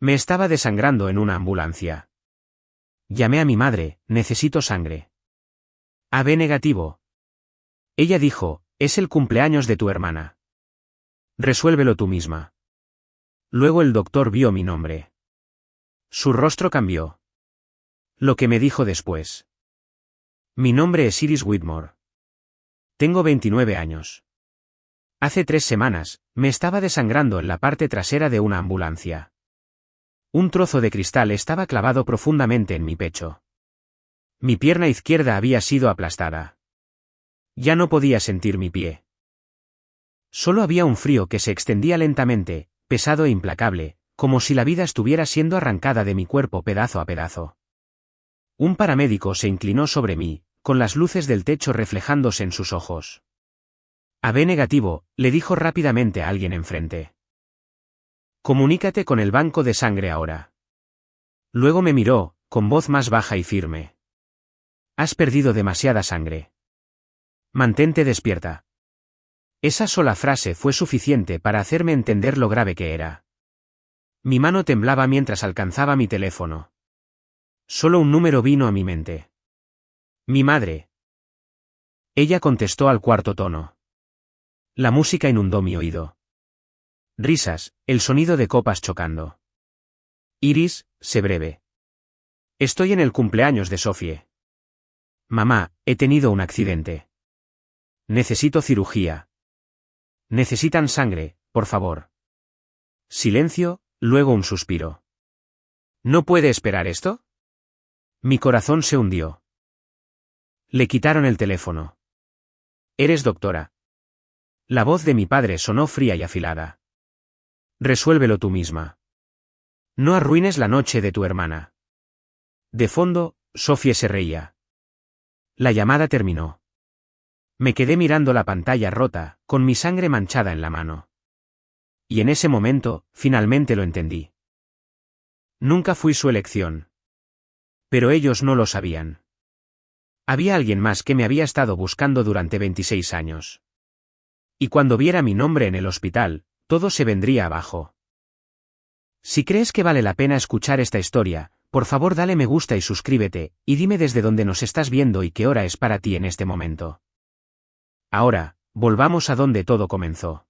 Me estaba desangrando en una ambulancia. Llamé a mi madre, necesito sangre. AB negativo. Ella dijo, es el cumpleaños de tu hermana. Resuélvelo tú misma. Luego el doctor vio mi nombre. Su rostro cambió. Lo que me dijo después. Mi nombre es Iris Whitmore. Tengo 29 años. Hace 3 semanas, me estaba desangrando en la parte trasera de una ambulancia. Un trozo de cristal estaba clavado profundamente en mi pecho. Mi pierna izquierda había sido aplastada. Ya no podía sentir mi pie. Solo había un frío que se extendía lentamente, pesado e implacable, como si la vida estuviera siendo arrancada de mi cuerpo pedazo a pedazo. Un paramédico se inclinó sobre mí, con las luces del techo reflejándose en sus ojos. AB negativo, le dijo rápidamente a alguien enfrente. Comunícate con el banco de sangre ahora. Luego me miró, con voz más baja y firme. Has perdido demasiada sangre. Mantente despierta. Esa sola frase fue suficiente para hacerme entender lo grave que era. Mi mano temblaba mientras alcanzaba mi teléfono. Solo un número vino a mi mente. Mi madre. Ella contestó al cuarto tono. La música inundó mi oído. Risas, el sonido de copas chocando. Iris, sé breve. Estoy en el cumpleaños de Sophie. Mamá, he tenido un accidente. Necesito cirugía. Necesitan sangre, por favor. Silencio, luego un suspiro. ¿No puede esperar esto? Mi corazón se hundió. Le quitaron el teléfono. ¿Eres doctora? La voz de mi padre sonó fría y afilada. Resuélvelo tú misma. No arruines la noche de tu hermana. De fondo, Sophie se reía. La llamada terminó. Me quedé mirando la pantalla rota, con mi sangre manchada en la mano. Y en ese momento, finalmente lo entendí. Nunca fui su elección. Pero ellos no lo sabían. Había alguien más que me había estado buscando durante 26 años. Y cuando viera mi nombre en el hospital, todo se vendría abajo. Si crees que vale la pena escuchar esta historia, por favor dale me gusta y suscríbete, y dime desde dónde nos estás viendo y qué hora es para ti en este momento. Ahora, volvamos a donde todo comenzó.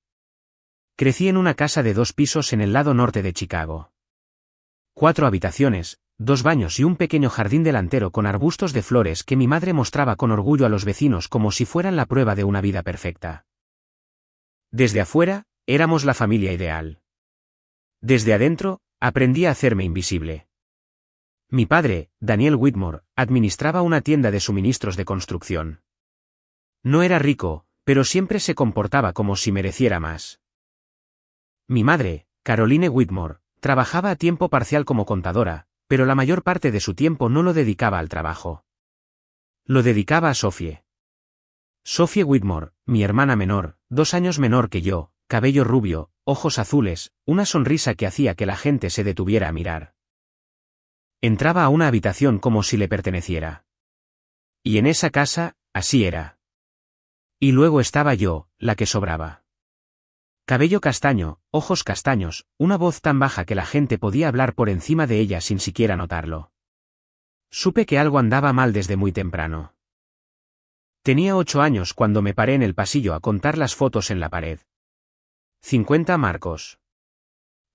Crecí en una casa de 2 pisos en el lado norte de Chicago. 4 habitaciones, 2 baños y un pequeño jardín delantero con arbustos de flores que mi madre mostraba con orgullo a los vecinos como si fueran la prueba de una vida perfecta. Desde afuera, éramos la familia ideal. Desde adentro, aprendí a hacerme invisible. Mi padre, Daniel Whitmore, administraba una tienda de suministros de construcción. No era rico, pero siempre se comportaba como si mereciera más. Mi madre, Caroline Whitmore, trabajaba a tiempo parcial como contadora, pero la mayor parte de su tiempo no lo dedicaba al trabajo. Lo dedicaba a Sophie. Sophie Whitmore, mi hermana menor, 2 años menor que yo, cabello rubio, ojos azules, una sonrisa que hacía que la gente se detuviera a mirar. Entraba a una habitación como si le perteneciera. Y en esa casa, así era. Y luego estaba yo, la que sobraba. Cabello castaño, ojos castaños, una voz tan baja que la gente podía hablar por encima de ella sin siquiera notarlo. Supe que algo andaba mal desde muy temprano. Tenía 8 años cuando me paré en el pasillo a contar las fotos en la pared. 50 marcos.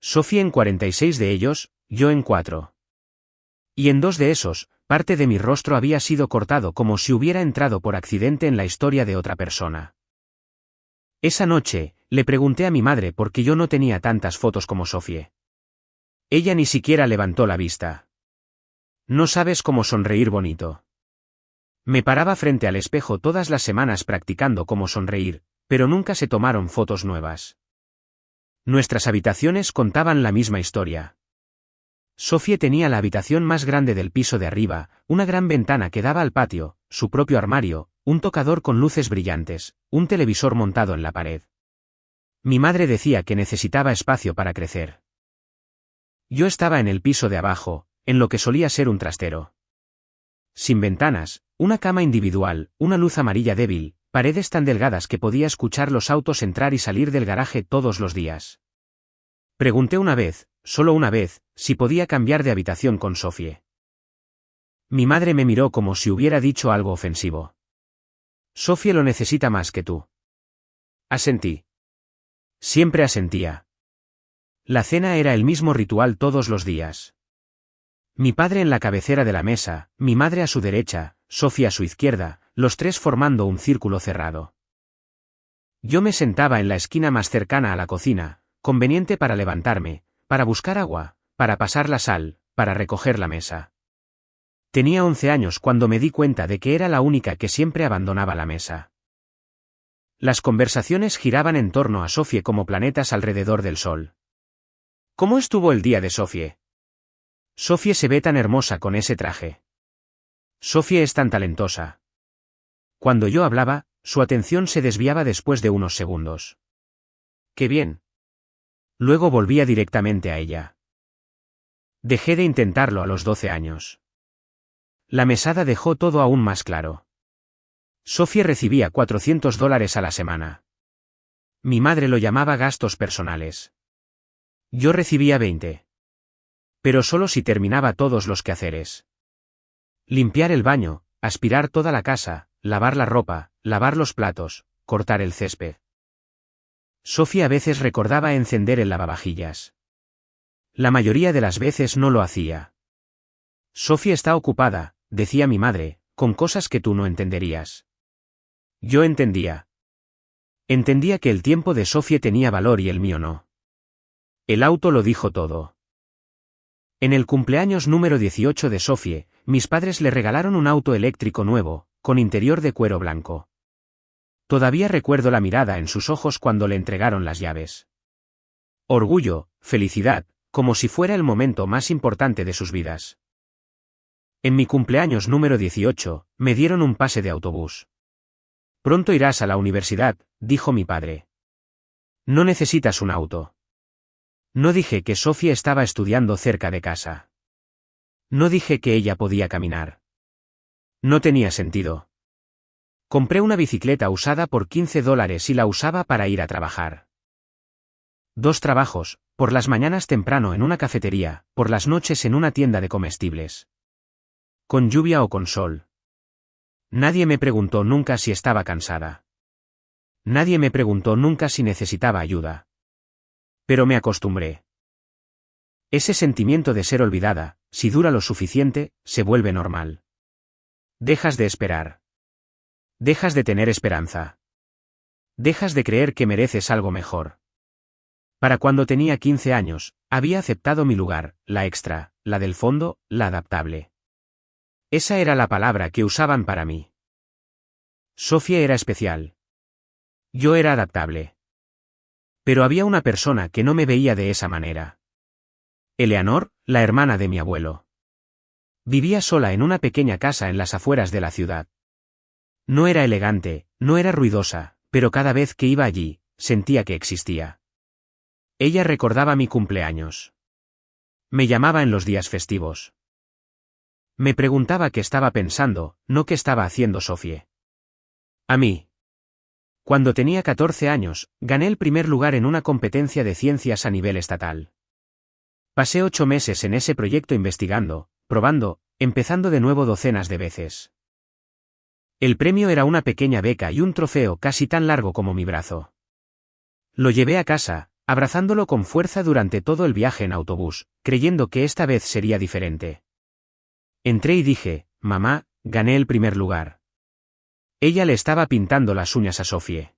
Sophie en 46 de ellos, yo en 4. Y en 2 de esos, parte de mi rostro había sido cortado como si hubiera entrado por accidente en la historia de otra persona. Esa noche, le pregunté a mi madre por qué yo no tenía tantas fotos como Sophie. Ella ni siquiera levantó la vista. No sabes cómo sonreír bonito. Me paraba frente al espejo todas las semanas practicando cómo sonreír, pero nunca se tomaron fotos nuevas. Nuestras habitaciones contaban la misma historia. Sophie tenía la habitación más grande del piso de arriba, una gran ventana que daba al patio, su propio armario, un tocador con luces brillantes, un televisor montado en la pared. Mi madre decía que necesitaba espacio para crecer. Yo estaba en el piso de abajo, en lo que solía ser un trastero. Sin ventanas, una cama individual, una luz amarilla débil, paredes tan delgadas que podía escuchar los autos entrar y salir del garaje todos los días. Pregunté una vez, solo una vez, si podía cambiar de habitación con Sophie. Mi madre me miró como si hubiera dicho algo ofensivo. Sophie lo necesita más que tú. Asentí. Siempre asentía. La cena era el mismo ritual todos los días. Mi padre en la cabecera de la mesa, mi madre a su derecha, Sophie a su izquierda, los tres formando un círculo cerrado. Yo me sentaba en la esquina más cercana a la cocina, conveniente para levantarme, para buscar agua, para pasar la sal, para recoger la mesa. Tenía 11 años cuando me di cuenta de que era la única que siempre abandonaba la mesa. Las conversaciones giraban en torno a Sophie como planetas alrededor del sol. ¿Cómo estuvo el día de Sophie? Sophie se ve tan hermosa con ese traje. Sophie es tan talentosa. Cuando yo hablaba, su atención se desviaba después de unos segundos. ¡Qué bien! Luego volvía directamente a ella. Dejé de intentarlo a los 12 años. La mesada dejó todo aún más claro. Sophie recibía $400 a la semana. Mi madre lo llamaba gastos personales. Yo recibía 20. Pero solo si terminaba todos los quehaceres. Limpiar el baño, aspirar toda la casa, lavar la ropa, lavar los platos, cortar el césped. Sophie a veces recordaba encender el lavavajillas. La mayoría de las veces no lo hacía. Sophie está ocupada, decía mi madre, con cosas que tú no entenderías. Yo entendía. Entendía que el tiempo de Sophie tenía valor y el mío no. El auto lo dijo todo. En el cumpleaños número 18 de Sophie, mis padres le regalaron un auto eléctrico nuevo, con interior de cuero blanco. Todavía recuerdo la mirada en sus ojos cuando le entregaron las llaves. Orgullo, felicidad, como si fuera el momento más importante de sus vidas. En mi cumpleaños número 18, me dieron un pase de autobús. Pronto irás a la universidad, dijo mi padre. No necesitas un auto. No dije que Sophie estaba estudiando cerca de casa. No dije que ella podía caminar. No tenía sentido. Compré una bicicleta usada por $15 y la usaba para ir a trabajar. 2 trabajos, por las mañanas temprano en una cafetería, por las noches en una tienda de comestibles. Con lluvia o con sol. Nadie me preguntó nunca si estaba cansada. Nadie me preguntó nunca si necesitaba ayuda. Pero me acostumbré. Ese sentimiento de ser olvidada, si dura lo suficiente, se vuelve normal. Dejas de esperar. Dejas de tener esperanza. Dejas de creer que mereces algo mejor. Para cuando tenía 15 años, había aceptado mi lugar, la extra, la del fondo, la adaptable. Esa era la palabra que usaban para mí. Sophie era especial. Yo era adaptable. Pero había una persona que no me veía de esa manera. Eleanor, la hermana de mi abuelo. Vivía sola en una pequeña casa en las afueras de la ciudad. No era elegante, no era ruidosa, pero cada vez que iba allí, sentía que existía. Ella recordaba mi cumpleaños. Me llamaba en los días festivos. Me preguntaba qué estaba pensando, no qué estaba haciendo Sophie. A mí. Cuando tenía 14 años, gané el primer lugar en una competencia de ciencias a nivel estatal. Pasé 8 meses en ese proyecto investigando, probando, empezando de nuevo docenas de veces. El premio era una pequeña beca y un trofeo casi tan largo como mi brazo. Lo llevé a casa, abrazándolo con fuerza durante todo el viaje en autobús, creyendo que esta vez sería diferente. Entré y dije, mamá, gané el primer lugar. Ella le estaba pintando las uñas a Sophie.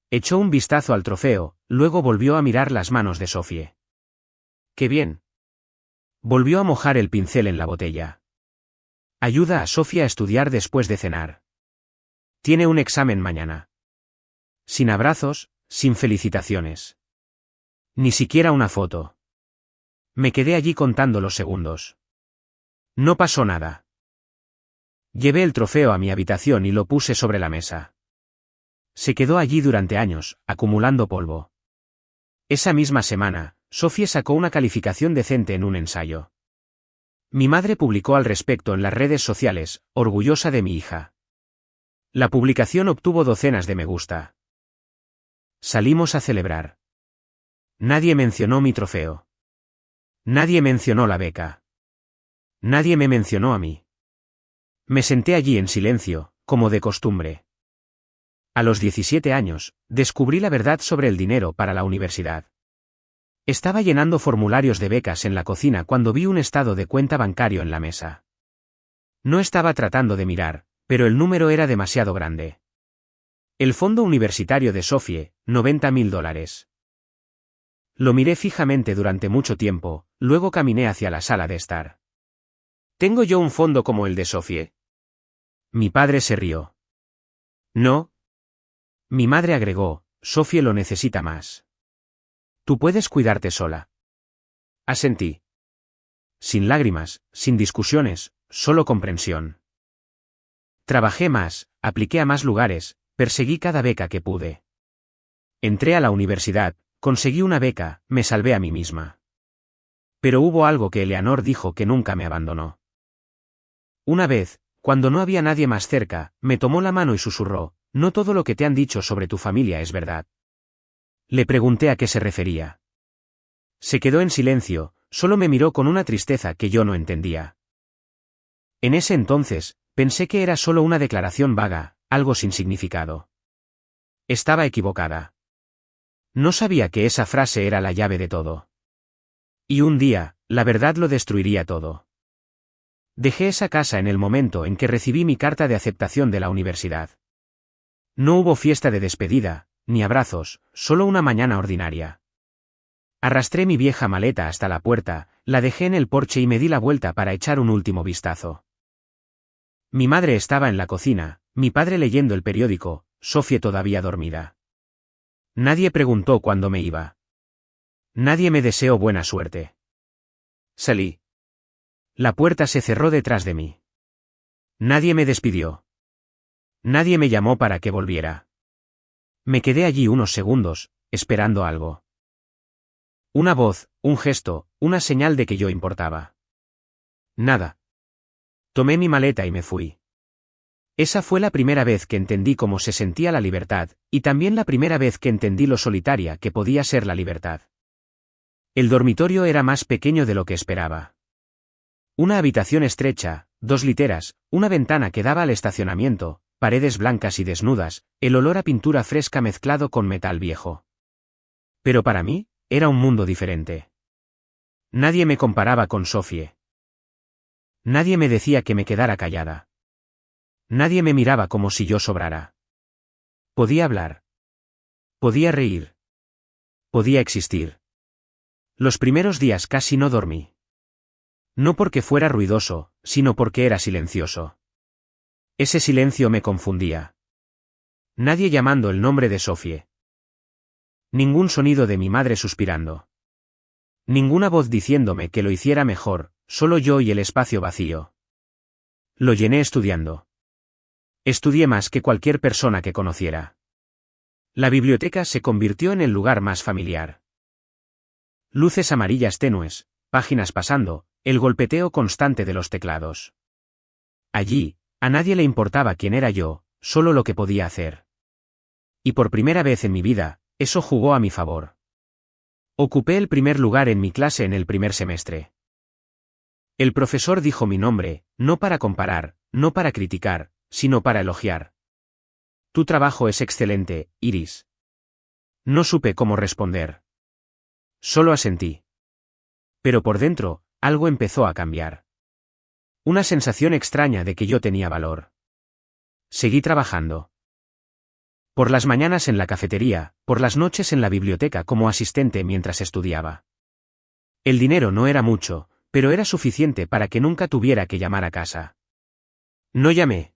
Echó un vistazo al trofeo, luego volvió a mirar las manos de Sophie. ¡Qué bien! Volvió a mojar el pincel en la botella. Ayuda a Sophie a estudiar después de cenar. Tiene un examen mañana. Sin abrazos, sin felicitaciones. Ni siquiera una foto. Me quedé allí contando los segundos. No pasó nada. Llevé el trofeo a mi habitación y lo puse sobre la mesa. Se quedó allí durante años, acumulando polvo. Esa misma semana, Sophie sacó una calificación decente en un ensayo. Mi madre publicó al respecto en las redes sociales, orgullosa de mi hija. La publicación obtuvo docenas de me gusta. Salimos a celebrar. Nadie mencionó mi trofeo. Nadie mencionó la beca. Nadie me mencionó a mí. Me senté allí en silencio, como de costumbre. A los 17 años, descubrí la verdad sobre el dinero para la universidad. Estaba llenando formularios de becas en la cocina cuando vi un estado de cuenta bancario en la mesa. No estaba tratando de mirar, pero el número era demasiado grande. El fondo universitario de Sofie, $90.000. Lo miré fijamente durante mucho tiempo, luego caminé hacia la sala de estar. ¿Tengo yo un fondo como el de Sofie? Mi padre se rió. No. Mi madre agregó, Sofie lo necesita más. Tú puedes cuidarte sola. Asentí. Sin lágrimas, sin discusiones, solo comprensión. Trabajé más, apliqué a más lugares, perseguí cada beca que pude. Entré a la universidad, conseguí una beca, me salvé a mí misma. Pero hubo algo que Eleanor dijo que nunca me abandonó. Una vez, cuando no había nadie más cerca, me tomó la mano y susurró, no todo lo que te han dicho sobre tu familia es verdad. Le pregunté a qué se refería. Se quedó en silencio, solo me miró con una tristeza que yo no entendía. En ese entonces, pensé que era solo una declaración vaga, algo sin significado. Estaba equivocada. No sabía que esa frase era la llave de todo. Y un día, la verdad lo destruiría todo. Dejé esa casa en el momento en que recibí mi carta de aceptación de la universidad. No hubo fiesta de despedida, ni abrazos, solo una mañana ordinaria. Arrastré mi vieja maleta hasta la puerta, la dejé en el porche y me di la vuelta para echar un último vistazo. Mi madre estaba en la cocina, mi padre leyendo el periódico, Sofie todavía dormida. Nadie preguntó cuándo me iba. Nadie me deseó buena suerte. Salí. La puerta se cerró detrás de mí. Nadie me despidió. Nadie me llamó para que volviera. Me quedé allí unos segundos, esperando algo. Una voz, un gesto, una señal de que yo importaba. Nada. Tomé mi maleta y me fui. Esa fue la primera vez que entendí cómo se sentía la libertad, y también la primera vez que entendí lo solitaria que podía ser la libertad. El dormitorio era más pequeño de lo que esperaba. Una habitación estrecha, 2 literas, una ventana que daba al estacionamiento, paredes blancas y desnudas, el olor a pintura fresca mezclado con metal viejo. Pero para mí, era un mundo diferente. Nadie me comparaba con Sofie. Nadie me decía que me quedara callada. Nadie me miraba como si yo sobrara. Podía hablar. Podía reír. Podía existir. Los primeros días casi no dormí. No porque fuera ruidoso, sino porque era silencioso. Ese silencio me confundía. Nadie llamando el nombre de Sofie. Ningún sonido de mi madre suspirando. Ninguna voz diciéndome que lo hiciera mejor, solo yo y el espacio vacío. Lo llené estudiando. Estudié más que cualquier persona que conociera. La biblioteca se convirtió en el lugar más familiar. Luces amarillas tenues, páginas pasando, el golpeteo constante de los teclados. Allí, a nadie le importaba quién era yo, solo lo que podía hacer. Y por primera vez en mi vida, eso jugó a mi favor. Ocupé el primer lugar en mi clase en el primer semestre. El profesor dijo mi nombre, no para comparar, no para criticar, sino para elogiar. Tu trabajo es excelente, Iris. No supe cómo responder. Solo asentí. Pero por dentro, algo empezó a cambiar. Una sensación extraña de que yo tenía valor. Seguí trabajando. Por las mañanas en la cafetería, por las noches en la biblioteca como asistente mientras estudiaba. El dinero no era mucho, pero era suficiente para que nunca tuviera que llamar a casa. No llamé.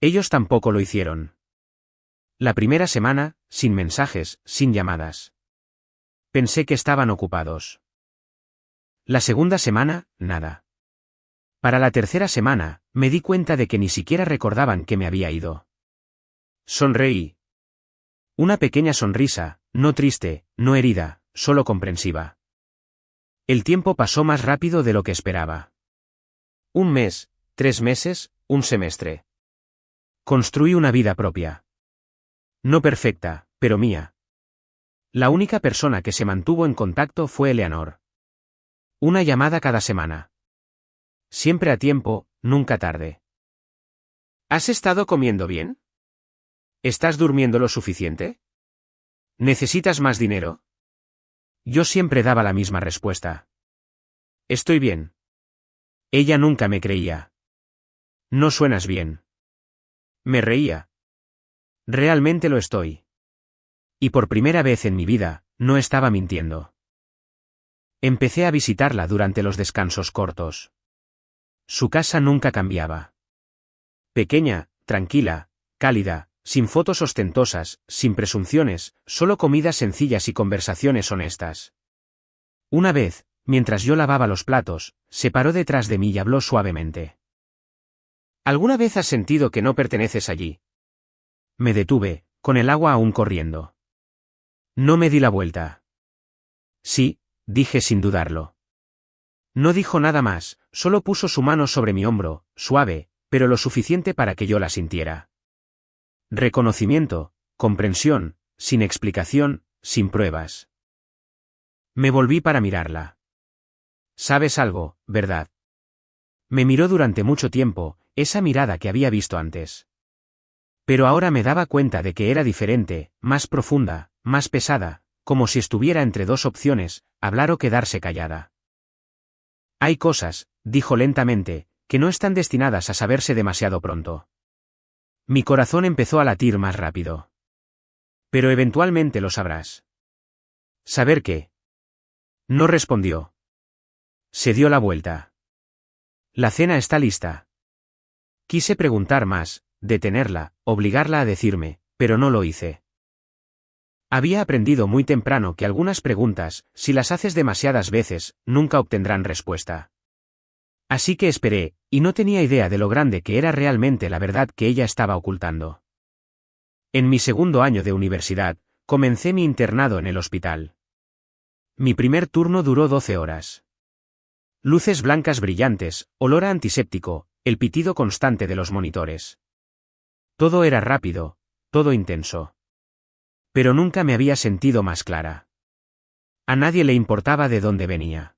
Ellos tampoco lo hicieron. La primera semana, sin mensajes, sin llamadas. Pensé que estaban ocupados. La segunda semana, nada. Para la tercera semana, me di cuenta de que ni siquiera recordaban que me había ido. Sonreí. Una pequeña sonrisa, no triste, no herida, solo comprensiva. El tiempo pasó más rápido de lo que esperaba. 1 mes, 3 meses, 1 semestre. Construí una vida propia. No perfecta, pero mía. La única persona que se mantuvo en contacto fue Eleanor. Una llamada cada semana. Siempre a tiempo, nunca tarde. ¿Has estado comiendo bien? ¿Estás durmiendo lo suficiente? ¿Necesitas más dinero? Yo siempre daba la misma respuesta. Estoy bien. Ella nunca me creía. No suenas bien. Me reía. Realmente lo estoy. Y por primera vez en mi vida, no estaba mintiendo. Empecé a visitarla durante los descansos cortos. Su casa nunca cambiaba. Pequeña, tranquila, cálida, sin fotos ostentosas, sin presunciones, solo comidas sencillas y conversaciones honestas. Una vez, mientras yo lavaba los platos, se paró detrás de mí y habló suavemente. ¿Alguna vez has sentido que no perteneces allí? Me detuve, con el agua aún corriendo. No me di la vuelta. Sí, dije sin dudarlo. No dijo nada más, solo puso su mano sobre mi hombro, suave, pero lo suficiente para que yo la sintiera. Reconocimiento, comprensión, sin explicación, sin pruebas. Me volví para mirarla. ¿Sabes algo, verdad? Me miró durante mucho tiempo, esa mirada que había visto antes. Pero ahora me daba cuenta de que era diferente, más profunda, más pesada, como si estuviera entre dos opciones, hablar o quedarse callada. Hay cosas, dijo lentamente, que no están destinadas a saberse demasiado pronto. Mi corazón empezó a latir más rápido. Pero eventualmente lo sabrás. ¿Saber qué? No respondió. Se dio la vuelta. La cena está lista. Quise preguntar más, detenerla, obligarla a decirme, pero no lo hice. Había aprendido muy temprano que algunas preguntas, si las haces demasiadas veces, nunca obtendrán respuesta. Así que esperé, y no tenía idea de lo grande que era realmente la verdad que ella estaba ocultando. En mi segundo año de universidad, comencé mi internado en el hospital. Mi primer turno duró 12 horas. Luces blancas brillantes, olor a antiséptico, el pitido constante de los monitores. Todo era rápido, todo intenso. Pero nunca me había sentido más clara. A nadie le importaba de dónde venía.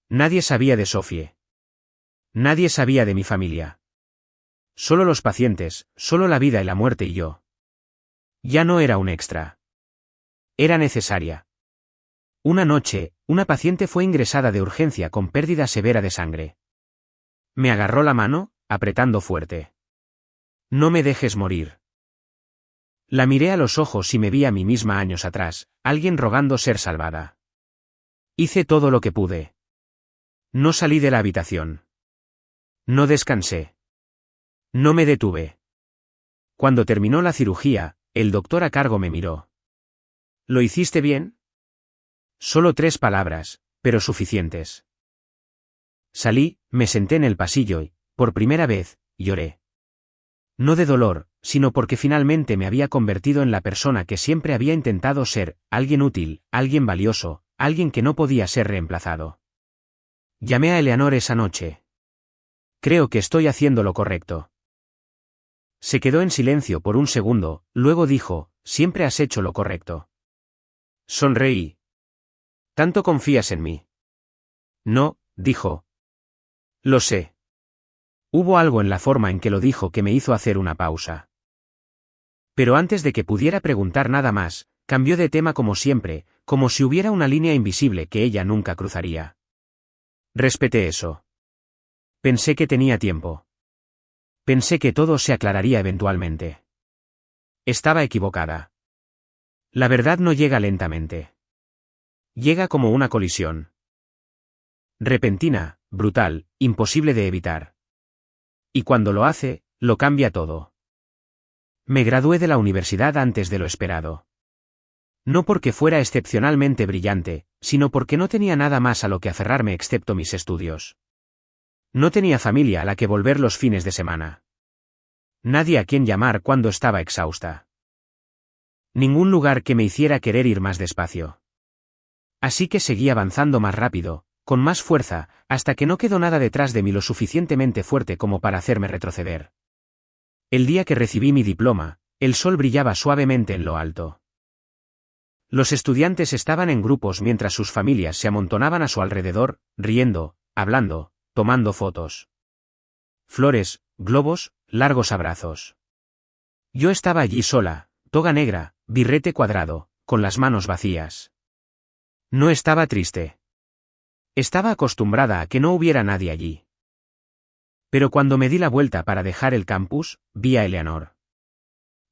Nadie sabía de Sophie. Nadie sabía de mi familia. Solo los pacientes, solo la vida y la muerte y yo. Ya no era un extra. Era necesaria. Una noche, una paciente fue ingresada de urgencia con pérdida severa de sangre. Me agarró la mano, apretando fuerte. No me dejes morir. La miré a los ojos y me vi a mí misma años atrás, alguien rogando ser salvada. Hice todo lo que pude. No salí de la habitación. No descansé. No me detuve. Cuando terminó la cirugía, el doctor a cargo me miró. ¿Lo hiciste bien? Solo 3 palabras, pero suficientes. Salí, me senté en el pasillo y, por primera vez, lloré. No de dolor, sino porque finalmente me había convertido en la persona que siempre había intentado ser, alguien útil, alguien valioso, alguien que no podía ser reemplazado. Llamé a Eleanor esa noche. Creo que estoy haciendo lo correcto. Se quedó en silencio por un segundo, luego dijo, siempre has hecho lo correcto. Sonreí. ¿Tanto confías en mí? No, dijo. Lo sé. Hubo algo en la forma en que lo dijo que me hizo hacer una pausa. Pero antes de que pudiera preguntar nada más, cambió de tema como siempre, como si hubiera una línea invisible que ella nunca cruzaría. Respeté eso. Pensé que tenía tiempo. Pensé que todo se aclararía eventualmente. Estaba equivocada. La verdad no llega lentamente. Llega como una colisión. Repentina, brutal, imposible de evitar. Y cuando lo hace, lo cambia todo. Me gradué de la universidad antes de lo esperado. No porque fuera excepcionalmente brillante, sino porque no tenía nada más a lo que aferrarme excepto mis estudios. No tenía familia a la que volver los fines de semana. Nadie a quien llamar cuando estaba exhausta. Ningún lugar que me hiciera querer ir más despacio. Así que seguí avanzando más rápido, con más fuerza, hasta que no quedó nada detrás de mí lo suficientemente fuerte como para hacerme retroceder. El día que recibí mi diploma, el sol brillaba suavemente en lo alto. Los estudiantes estaban en grupos mientras sus familias se amontonaban a su alrededor, riendo, hablando, tomando fotos. Flores, globos, largos abrazos. Yo estaba allí sola, toga negra, birrete cuadrado, con las manos vacías. No estaba triste. Estaba acostumbrada a que no hubiera nadie allí. Pero cuando me di la vuelta para dejar el campus, vi a Eleanor.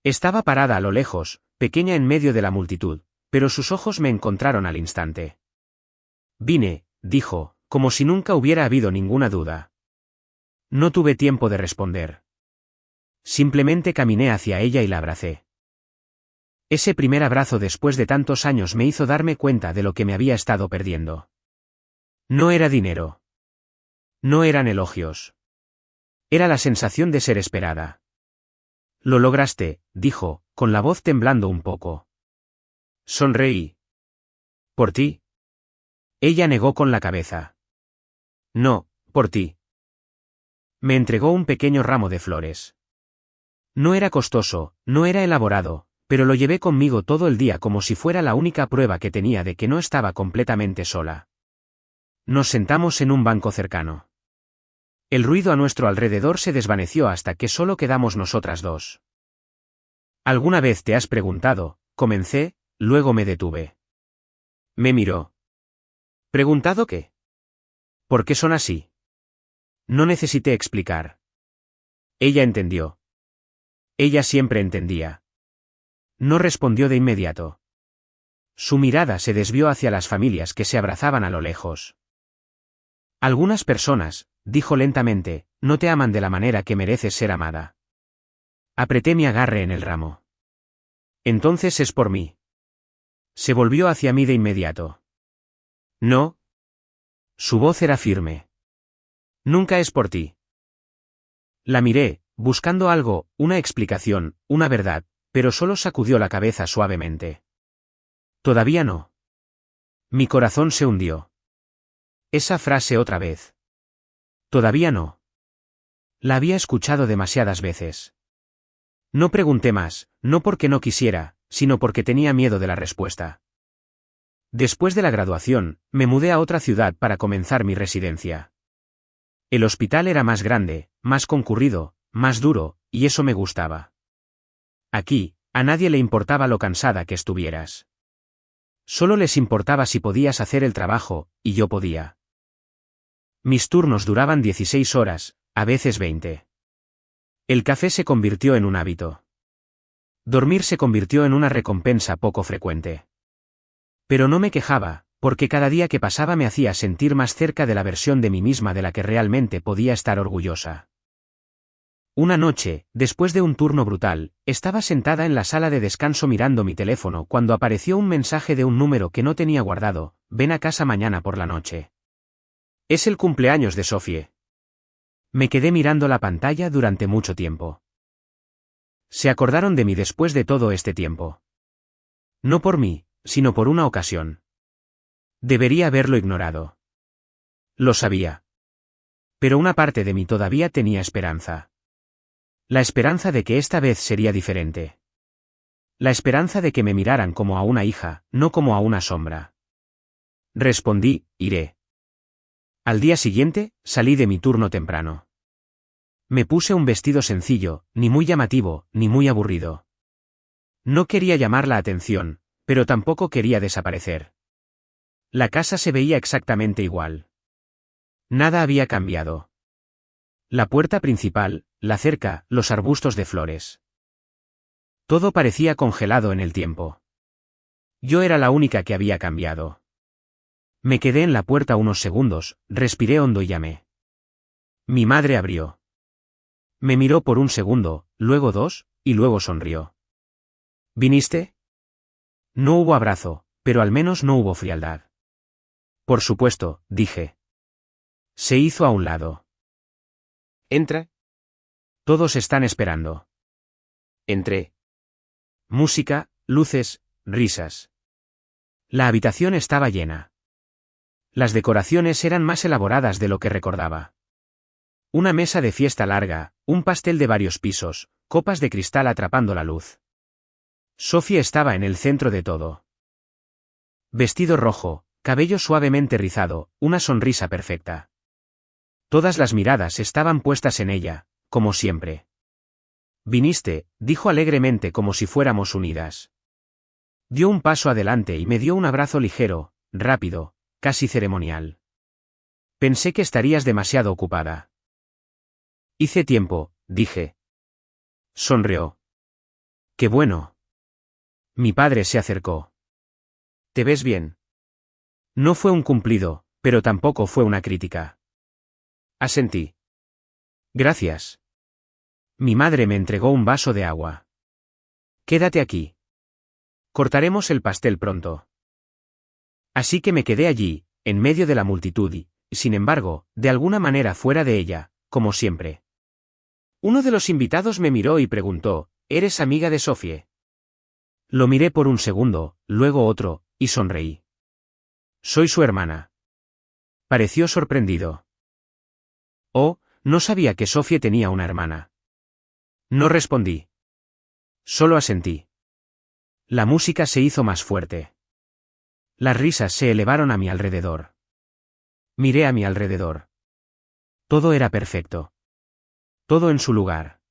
Estaba parada a lo lejos, pequeña en medio de la multitud, pero sus ojos me encontraron al instante. Vine, dijo, como si nunca hubiera habido ninguna duda. No tuve tiempo de responder. Simplemente caminé hacia ella y la abracé. Ese primer abrazo después de tantos años me hizo darme cuenta de lo que me había estado perdiendo. No era dinero. No eran elogios. Era la sensación de ser esperada. Lo lograste, dijo, con la voz temblando un poco. Sonreí. ¿Por ti? Ella negó con la cabeza. No, por ti. Me entregó un pequeño ramo de flores. No era costoso, no era elaborado, pero lo llevé conmigo todo el día como si fuera la única prueba que tenía de que no estaba completamente sola. Nos sentamos en un banco cercano. El ruido a nuestro alrededor se desvaneció hasta que solo quedamos nosotras dos. ¿Alguna vez te has preguntado? Comencé, luego me detuve. Me miró. ¿Preguntado qué? ¿Por qué son así? No necesité explicar. Ella entendió. Ella siempre entendía. No respondió de inmediato. Su mirada se desvió hacia las familias que se abrazaban a lo lejos. Algunas personas, dijo lentamente, no te aman de la manera que mereces ser amada. Apreté mi agarre en el ramo. Entonces es por mí. Se volvió hacia mí de inmediato. No. Su voz era firme. Nunca es por ti. La miré, buscando algo, una explicación, una verdad, pero solo sacudió la cabeza suavemente. Todavía no. Mi corazón se hundió. Esa frase otra vez. Todavía no. La había escuchado demasiadas veces. No pregunté más, no porque no quisiera, sino porque tenía miedo de la respuesta. Después de la graduación, me mudé a otra ciudad para comenzar mi residencia. El hospital era más grande, más concurrido, más duro, y eso me gustaba. Aquí, a nadie le importaba lo cansada que estuvieras. Solo les importaba si podías hacer el trabajo, y yo podía. Mis turnos duraban 16 horas, a veces 20. El café se convirtió en un hábito. Dormir se convirtió en una recompensa poco frecuente. Pero no me quejaba, porque cada día que pasaba me hacía sentir más cerca de la versión de mí misma de la que realmente podía estar orgullosa. Una noche, después de un turno brutal, estaba sentada en la sala de descanso mirando mi teléfono cuando apareció un mensaje de un número que no tenía guardado: ven a casa mañana por la noche. Es el cumpleaños de Sophie. Me quedé mirando la pantalla durante mucho tiempo. Se acordaron de mí después de todo este tiempo. No por mí, sino por una ocasión. Debería haberlo ignorado. Lo sabía. Pero una parte de mí todavía tenía esperanza. La esperanza de que esta vez sería diferente. La esperanza de que me miraran como a una hija, no como a una sombra. Respondí, iré. Al día siguiente, salí de mi turno temprano. Me puse un vestido sencillo, ni muy llamativo, ni muy aburrido. No quería llamar la atención, pero tampoco quería desaparecer. La casa se veía exactamente igual. Nada había cambiado. La puerta principal, la cerca, los arbustos de flores. Todo parecía congelado en el tiempo. Yo era la única que había cambiado. Me quedé en la puerta unos segundos, respiré hondo y llamé. Mi madre abrió. Me miró por un segundo, luego dos, y luego sonrió. ¿Viniste? No hubo abrazo, pero al menos no hubo frialdad. Por supuesto, dije. Se hizo a un lado. Entra. Todos están esperando. Entré. Música, luces, risas. La habitación estaba llena. Las decoraciones eran más elaboradas de lo que recordaba. Una mesa de fiesta larga, un pastel de varios pisos, copas de cristal atrapando la luz. Sophie estaba en el centro de todo. Vestido rojo, cabello suavemente rizado, una sonrisa perfecta. Todas las miradas estaban puestas en ella, como siempre. Viniste, dijo alegremente como si fuéramos unidas. Dio un paso adelante y me dio un abrazo ligero, rápido, casi ceremonial. Pensé que estarías demasiado ocupada. Hice tiempo, dije. Sonrió. Qué bueno. Mi padre se acercó. ¿Te ves bien? No fue un cumplido, pero tampoco fue una crítica. Asentí. Gracias. Mi madre me entregó un vaso de agua. Quédate aquí. Cortaremos el pastel pronto. Así que me quedé allí, en medio de la multitud y, sin embargo, de alguna manera fuera de ella, como siempre. Uno de los invitados me miró y preguntó, ¿eres amiga de Sophie? Lo miré por un segundo, luego otro, y sonreí. Soy su hermana. Pareció sorprendido. Oh, no sabía que Sophie tenía una hermana. No respondí. Solo asentí. La música se hizo más fuerte. Las risas se elevaron a mi alrededor. Miré a mi alrededor. Todo era perfecto. Todo en su lugar.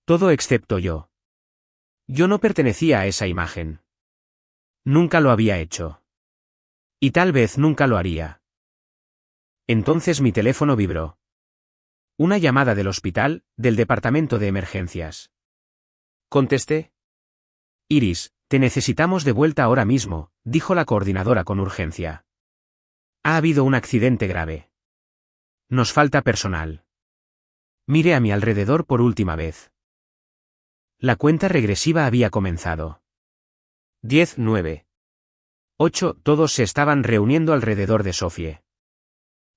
Todo excepto yo. Yo no pertenecía a esa imagen. Nunca lo había hecho. Y tal vez nunca lo haría. Entonces mi teléfono vibró. Una llamada del hospital, del departamento de emergencias. Contesté. Iris, te necesitamos de vuelta ahora mismo, dijo la coordinadora con urgencia. Ha habido un accidente grave. Nos falta personal. Miré a mi alrededor por última vez. La cuenta regresiva había comenzado. 10, 9. 8. Todos se estaban reuniendo alrededor de Sophie.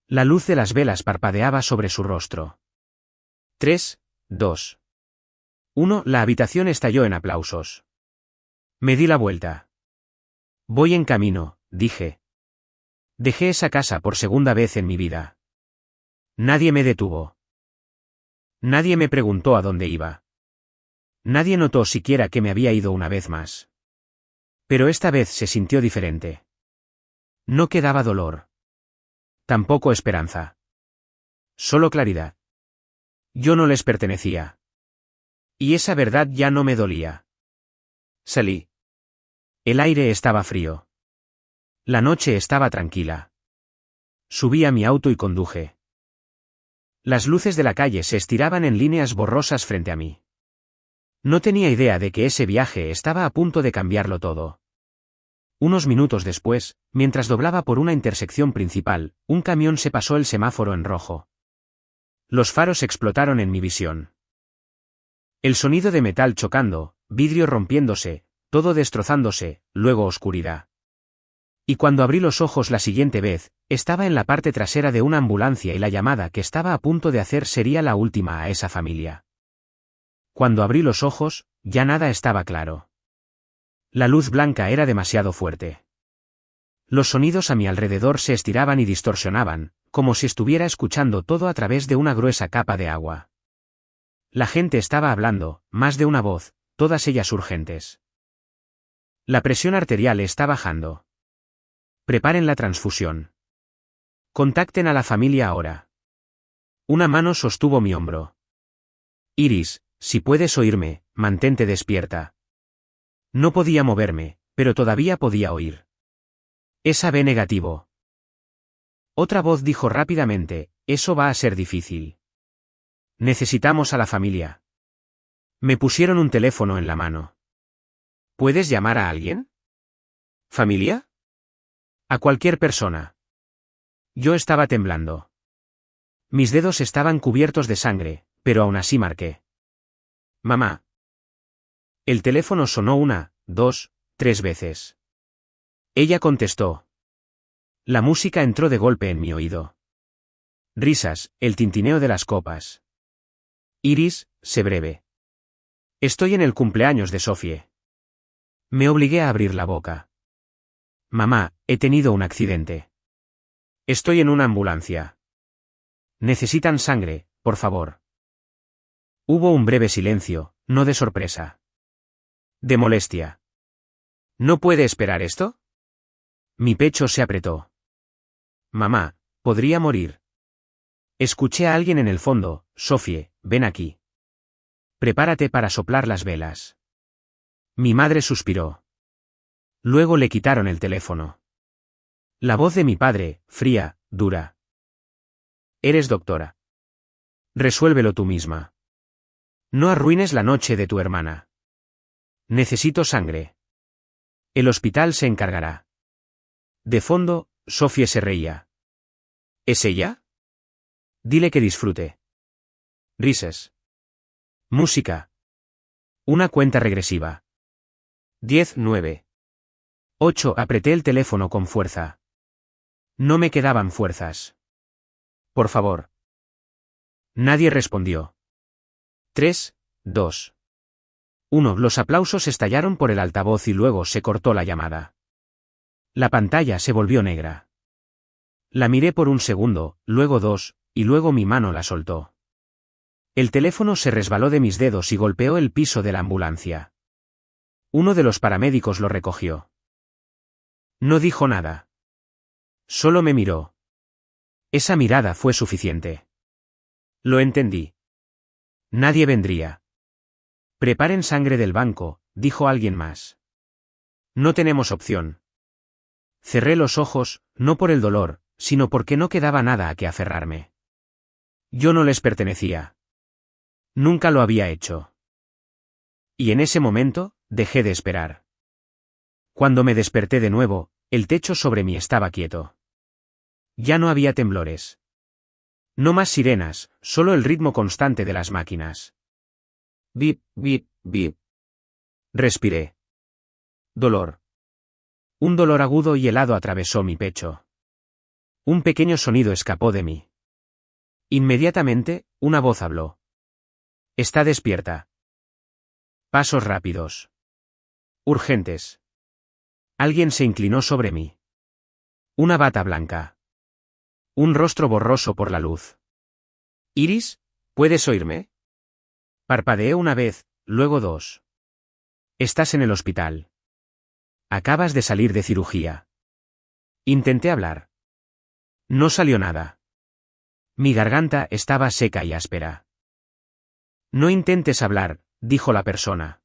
La luz de las velas parpadeaba sobre su rostro. 3, 2. 1. La habitación estalló en aplausos. Me di la vuelta. Voy en camino, dije. Dejé esa casa por segunda vez en mi vida. Nadie me detuvo. Nadie me preguntó a dónde iba. Nadie notó siquiera que me había ido una vez más. Pero esta vez se sintió diferente. No quedaba dolor. Tampoco esperanza. Solo claridad. Yo no les pertenecía. Y esa verdad ya no me dolía. Salí. El aire estaba frío. La noche estaba tranquila. Subí a mi auto y conduje. Las luces de la calle se estiraban en líneas borrosas frente a mí. No tenía idea de que ese viaje estaba a punto de cambiarlo todo. Unos minutos después, mientras doblaba por una intersección principal, un camión se pasó el semáforo en rojo. Los faros explotaron en mi visión. El sonido de metal chocando, vidrio rompiéndose, todo destrozándose, luego oscuridad. Y cuando abrí los ojos la siguiente vez, estaba en la parte trasera de una ambulancia y la llamada que estaba a punto de hacer sería la última a esa familia. Cuando abrí los ojos, ya nada estaba claro. La luz blanca era demasiado fuerte. Los sonidos a mi alrededor se estiraban y distorsionaban, como si estuviera escuchando todo a través de una gruesa capa de agua. La gente estaba hablando, más de una voz, todas ellas urgentes. La presión arterial está bajando. Preparen la transfusión. Contacten a la familia ahora. Una mano sostuvo mi hombro. Iris, si puedes oírme, mantente despierta. No podía moverme, pero todavía podía oír. Es AB negativo. Otra voz dijo rápidamente, eso va a ser difícil. Necesitamos a la familia. Me pusieron un teléfono en la mano. ¿Puedes llamar a alguien? ¿Familia? A cualquier persona. Yo estaba temblando. Mis dedos estaban cubiertos de sangre, pero aún así marqué. Mamá. El teléfono sonó 1, 2, 3 veces. Ella contestó. La música entró de golpe en mi oído. Risas, el tintineo de las copas. Iris, sé breve. Estoy en el cumpleaños de Sophie. Me obligué a abrir la boca. Mamá, he tenido un accidente. Estoy en una ambulancia. Necesitan sangre, por favor. Hubo un breve silencio, no de sorpresa. De molestia. ¿No puede esperar esto? Mi pecho se apretó. Mamá, podría morir. Escuché a alguien en el fondo. Sophie, ven aquí. Prepárate para soplar las velas. Mi madre suspiró. Luego le quitaron el teléfono. La voz de mi padre, fría, dura. Eres doctora. Resuélvelo tú misma. No arruines la noche de tu hermana. Necesito sangre. El hospital se encargará. De fondo, Sophie se reía. ¿Es ella? Dile que disfrute. Risas. Música. Una cuenta regresiva. 10, 9. 8. Apreté el teléfono con fuerza. No me quedaban fuerzas. Por favor. Nadie respondió. 3, 2. 1. Los aplausos estallaron por el altavoz y luego se cortó la llamada. La pantalla se volvió negra. La miré por un segundo, luego 2, y luego mi mano la soltó. El teléfono se resbaló de mis dedos y golpeó el piso de la ambulancia. Uno de los paramédicos lo recogió. No dijo nada. Solo me miró. Esa mirada fue suficiente. Lo entendí. Nadie vendría. Preparen sangre del banco, dijo alguien más. No tenemos opción. Cerré los ojos, no por el dolor, sino porque no quedaba nada a que aferrarme. Yo no les pertenecía. Nunca lo había hecho. Y en ese momento, dejé de esperar. Cuando me desperté de nuevo, el techo sobre mí estaba quieto. Ya no había temblores. No más sirenas, solo el ritmo constante de las máquinas. Bip, bip, bip. Respiré. Dolor. Un dolor agudo y helado atravesó mi pecho. Un pequeño sonido escapó de mí. Inmediatamente, una voz habló. Está despierta. Pasos rápidos. Urgentes. Alguien se inclinó sobre mí. Una bata blanca. Un rostro borroso por la luz. Iris, ¿puedes oírme? Parpadeé una vez, luego 2. Estás en el hospital. Acabas de salir de cirugía. Intenté hablar. No salió nada. Mi garganta estaba seca y áspera. No intentes hablar, dijo la persona.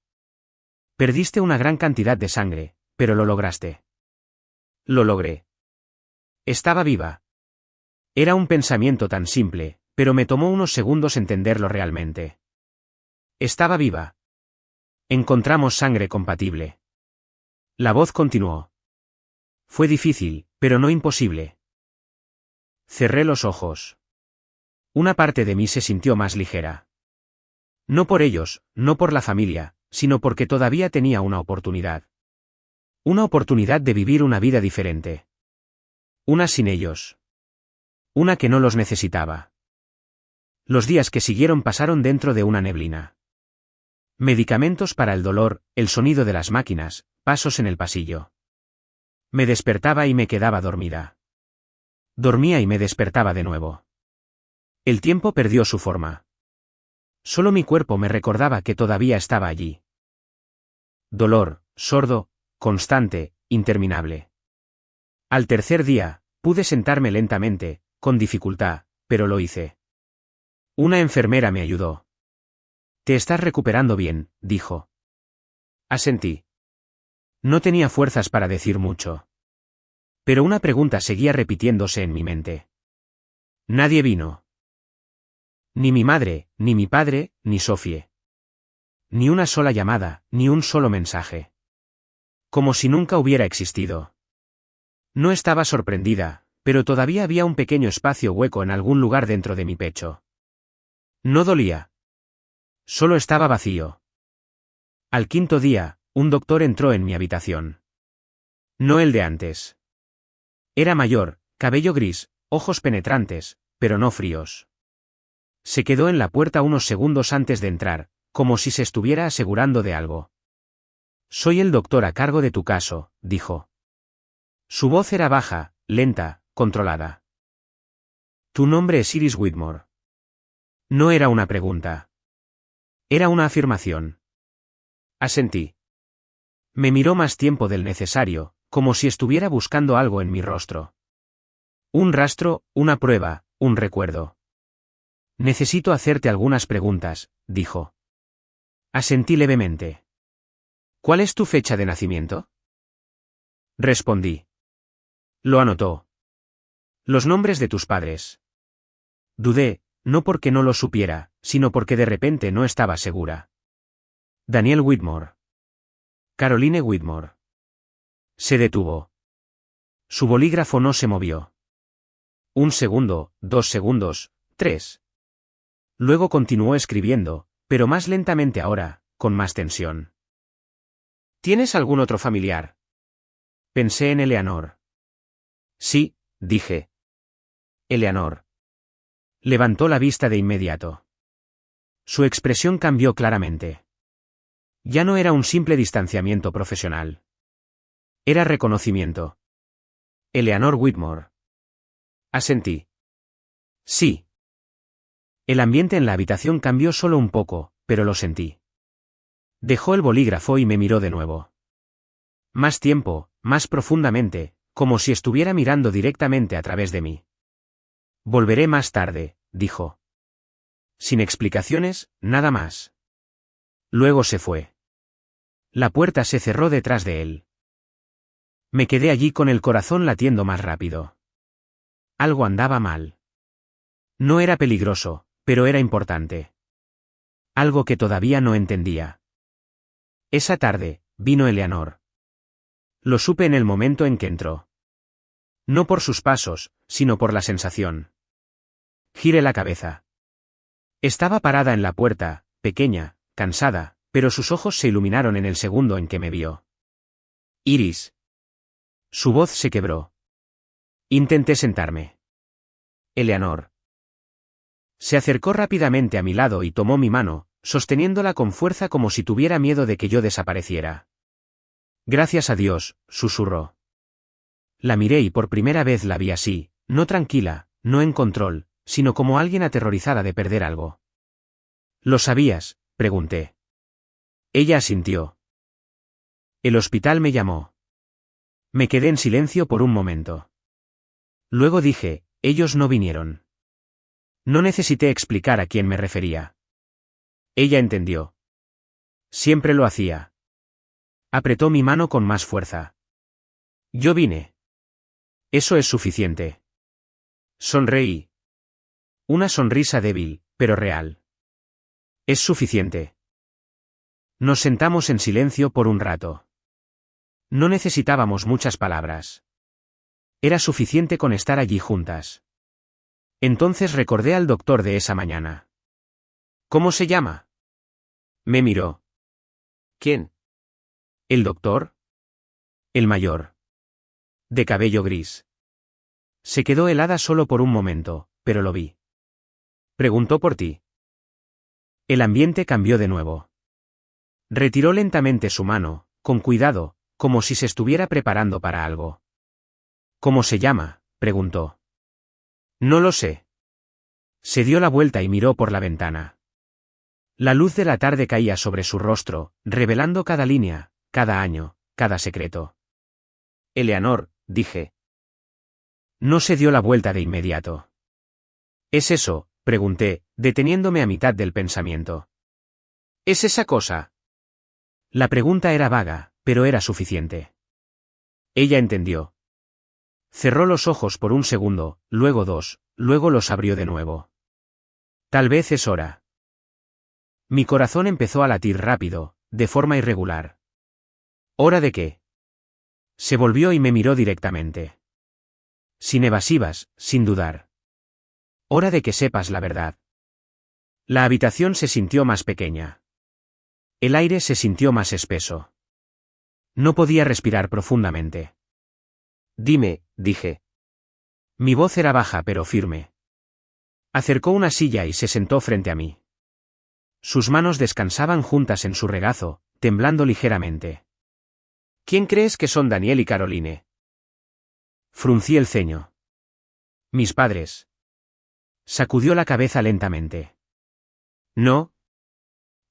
Perdiste una gran cantidad de sangre, pero lo lograste. Lo logré. Estaba viva. Era un pensamiento tan simple, pero me tomó unos segundos entenderlo realmente. Estaba viva. Encontramos sangre compatible. La voz continuó. Fue difícil, pero no imposible. Cerré los ojos. Una parte de mí se sintió más ligera. No por ellos, no por la familia, sino porque todavía tenía una oportunidad. Una oportunidad de vivir una vida diferente. Una sin ellos. Una que no los necesitaba. Los días que siguieron pasaron dentro de una neblina. Medicamentos para el dolor, el sonido de las máquinas, pasos en el pasillo. Me despertaba y me quedaba dormida. Dormía y me despertaba de nuevo. El tiempo perdió su forma. Solo mi cuerpo me recordaba que todavía estaba allí. Dolor, sordo, constante, interminable. Al tercer día, pude sentarme lentamente, con dificultad, pero lo hice. Una enfermera me ayudó. Te estás recuperando bien, dijo. Asentí. No tenía fuerzas para decir mucho. Pero una pregunta seguía repitiéndose en mi mente. Nadie vino. Ni mi madre, ni mi padre, ni Sophie. Ni una sola llamada, ni un solo mensaje. Como si nunca hubiera existido. No estaba sorprendida, pero todavía había un pequeño espacio hueco en algún lugar dentro de mi pecho. No dolía. Solo estaba vacío. Al quinto día, un doctor entró en mi habitación. No el de antes. Era mayor, cabello gris, ojos penetrantes, pero no fríos. Se quedó en la puerta unos segundos antes de entrar, como si se estuviera asegurando de algo. Soy el doctor a cargo de tu caso, dijo. Su voz era baja, lenta, controlada. Tu nombre es Iris Whitmore. No era una pregunta. Era una afirmación. Asentí. Me miró más tiempo del necesario, como si estuviera buscando algo en mi rostro. Un rastro, una prueba, un recuerdo. Necesito hacerte algunas preguntas, dijo. Asentí levemente. ¿Cuál es tu fecha de nacimiento? Respondí. Lo anotó. Los nombres de tus padres. Dudé, no porque no lo supiera, sino porque de repente no estaba segura. Daniel Whitmore. Caroline Whitmore. Se detuvo. Su bolígrafo no se movió. 1 segundo, 2 segundos, 3. Luego continuó escribiendo, pero más lentamente ahora, con más tensión. ¿Tienes algún otro familiar? Pensé en Eleanor. Sí, dije. Eleanor. Levantó la vista de inmediato. Su expresión cambió claramente. Ya no era un simple distanciamiento profesional. Era reconocimiento. Eleanor Whitmore. Asentí. Sí. El ambiente en la habitación cambió solo un poco, pero lo sentí. Dejó el bolígrafo y me miró de nuevo. Más tiempo, más profundamente, como si estuviera mirando directamente a través de mí. Volveré más tarde, dijo. Sin explicaciones, nada más. Luego se fue. La puerta se cerró detrás de él. Me quedé allí con el corazón latiendo más rápido. Algo andaba mal. No era peligroso, pero era importante. Algo que todavía no entendía. Esa tarde, vino Eleanor. Lo supe en el momento en que entró. No por sus pasos, sino por la sensación. Giré la cabeza. Estaba parada en la puerta, pequeña, cansada, pero sus ojos se iluminaron en el segundo en que me vio. Iris. Su voz se quebró. Intenté sentarme. Eleanor. Se acercó rápidamente a mi lado y tomó mi mano, sosteniéndola con fuerza como si tuviera miedo de que yo desapareciera. Gracias a Dios, susurró. La miré y por primera vez la vi así, no tranquila, no en control, sino como alguien aterrorizada de perder algo. ¿Lo sabías?, pregunté. Ella asintió. El hospital me llamó. Me quedé en silencio por un momento. Luego dije, ellos no vinieron. No necesité explicar a quién me refería. Ella entendió. Siempre lo hacía. Apretó mi mano con más fuerza. Yo vine. Eso es suficiente. Sonreí. Una sonrisa débil, pero real. Es suficiente. Nos sentamos en silencio por un rato. No necesitábamos muchas palabras. Era suficiente con estar allí juntas. Entonces recordé al doctor de esa mañana. ¿Cómo se llama? Me miró. ¿Quién? ¿El doctor? El mayor. De cabello gris. Se quedó helada solo por un momento, pero lo vi. Preguntó por ti. El ambiente cambió de nuevo. Retiró lentamente su mano, con cuidado, como si se estuviera preparando para algo. ¿Cómo se llama?, preguntó. No lo sé. Se dio la vuelta y miró por la ventana. La luz de la tarde caía sobre su rostro, revelando cada línea, cada año, cada secreto. Eleanor, dije. No se dio la vuelta de inmediato. ¿Es eso?, pregunté, deteniéndome a mitad del pensamiento. ¿Es esa cosa? La pregunta era vaga, pero era suficiente. Ella entendió. Cerró los ojos por un segundo, luego 2, luego los abrió de nuevo. Tal vez es hora. Mi corazón empezó a latir rápido, de forma irregular. ¿Hora de qué? Se volvió y me miró directamente. Sin evasivas, sin dudar. Hora de que sepas la verdad. La habitación se sintió más pequeña. El aire se sintió más espeso. No podía respirar profundamente. Dime, dije. Mi voz era baja pero firme. Acercó una silla y se sentó frente a mí. Sus manos descansaban juntas en su regazo, temblando ligeramente. ¿Quién crees que son Daniel y Caroline? Fruncí el ceño. Mis padres. Sacudió la cabeza lentamente. No.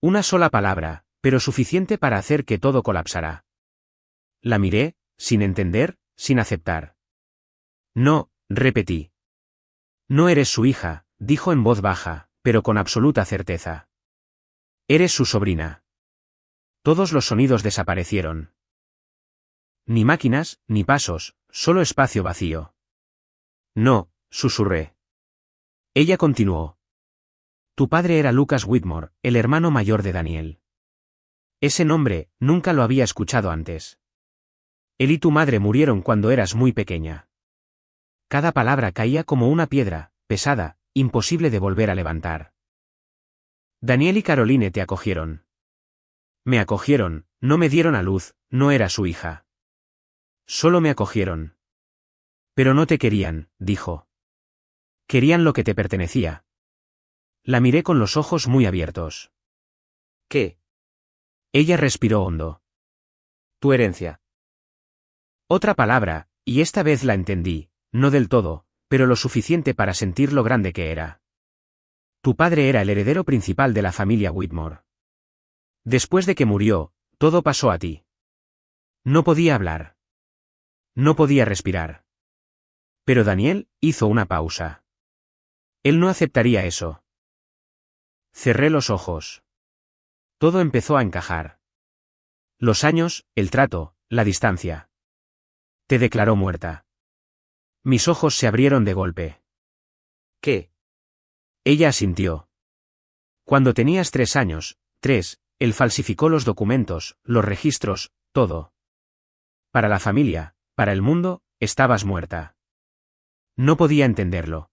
Una sola palabra, pero suficiente para hacer que todo colapsara. La miré, sin entender, sin aceptar. No, repetí. No eres su hija, dijo en voz baja, pero con absoluta certeza. Eres su sobrina. Todos los sonidos desaparecieron. Ni máquinas, ni pasos, solo espacio vacío. No, susurré. Ella continuó. Tu padre era Lucas Whitmore, el hermano mayor de Daniel. Ese nombre, nunca lo había escuchado antes. Él y tu madre murieron cuando eras muy pequeña. Cada palabra caía como una piedra, pesada, imposible de volver a levantar. Daniel y Caroline te acogieron. Me acogieron, no me dieron a luz, no era su hija. Solo me acogieron. Pero no te querían, dijo. Querían lo que te pertenecía. La miré con los ojos muy abiertos. ¿Qué? Ella respiró hondo. Tu herencia. Otra palabra, y esta vez la entendí, no del todo, pero lo suficiente para sentir lo grande que era. Tu padre era el heredero principal de la familia Whitmore. Después de que murió, todo pasó a ti. No podía hablar. No podía respirar. Pero Daniel hizo una pausa. Él no aceptaría eso. Cerré los ojos. Todo empezó a encajar. Los años, el trato, la distancia. Te declaró muerta. Mis ojos se abrieron de golpe. ¿Qué? Ella asintió. Cuando tenías 3 años, él falsificó los documentos, los registros, todo. Para la familia, para el mundo, estabas muerta. No podía entenderlo.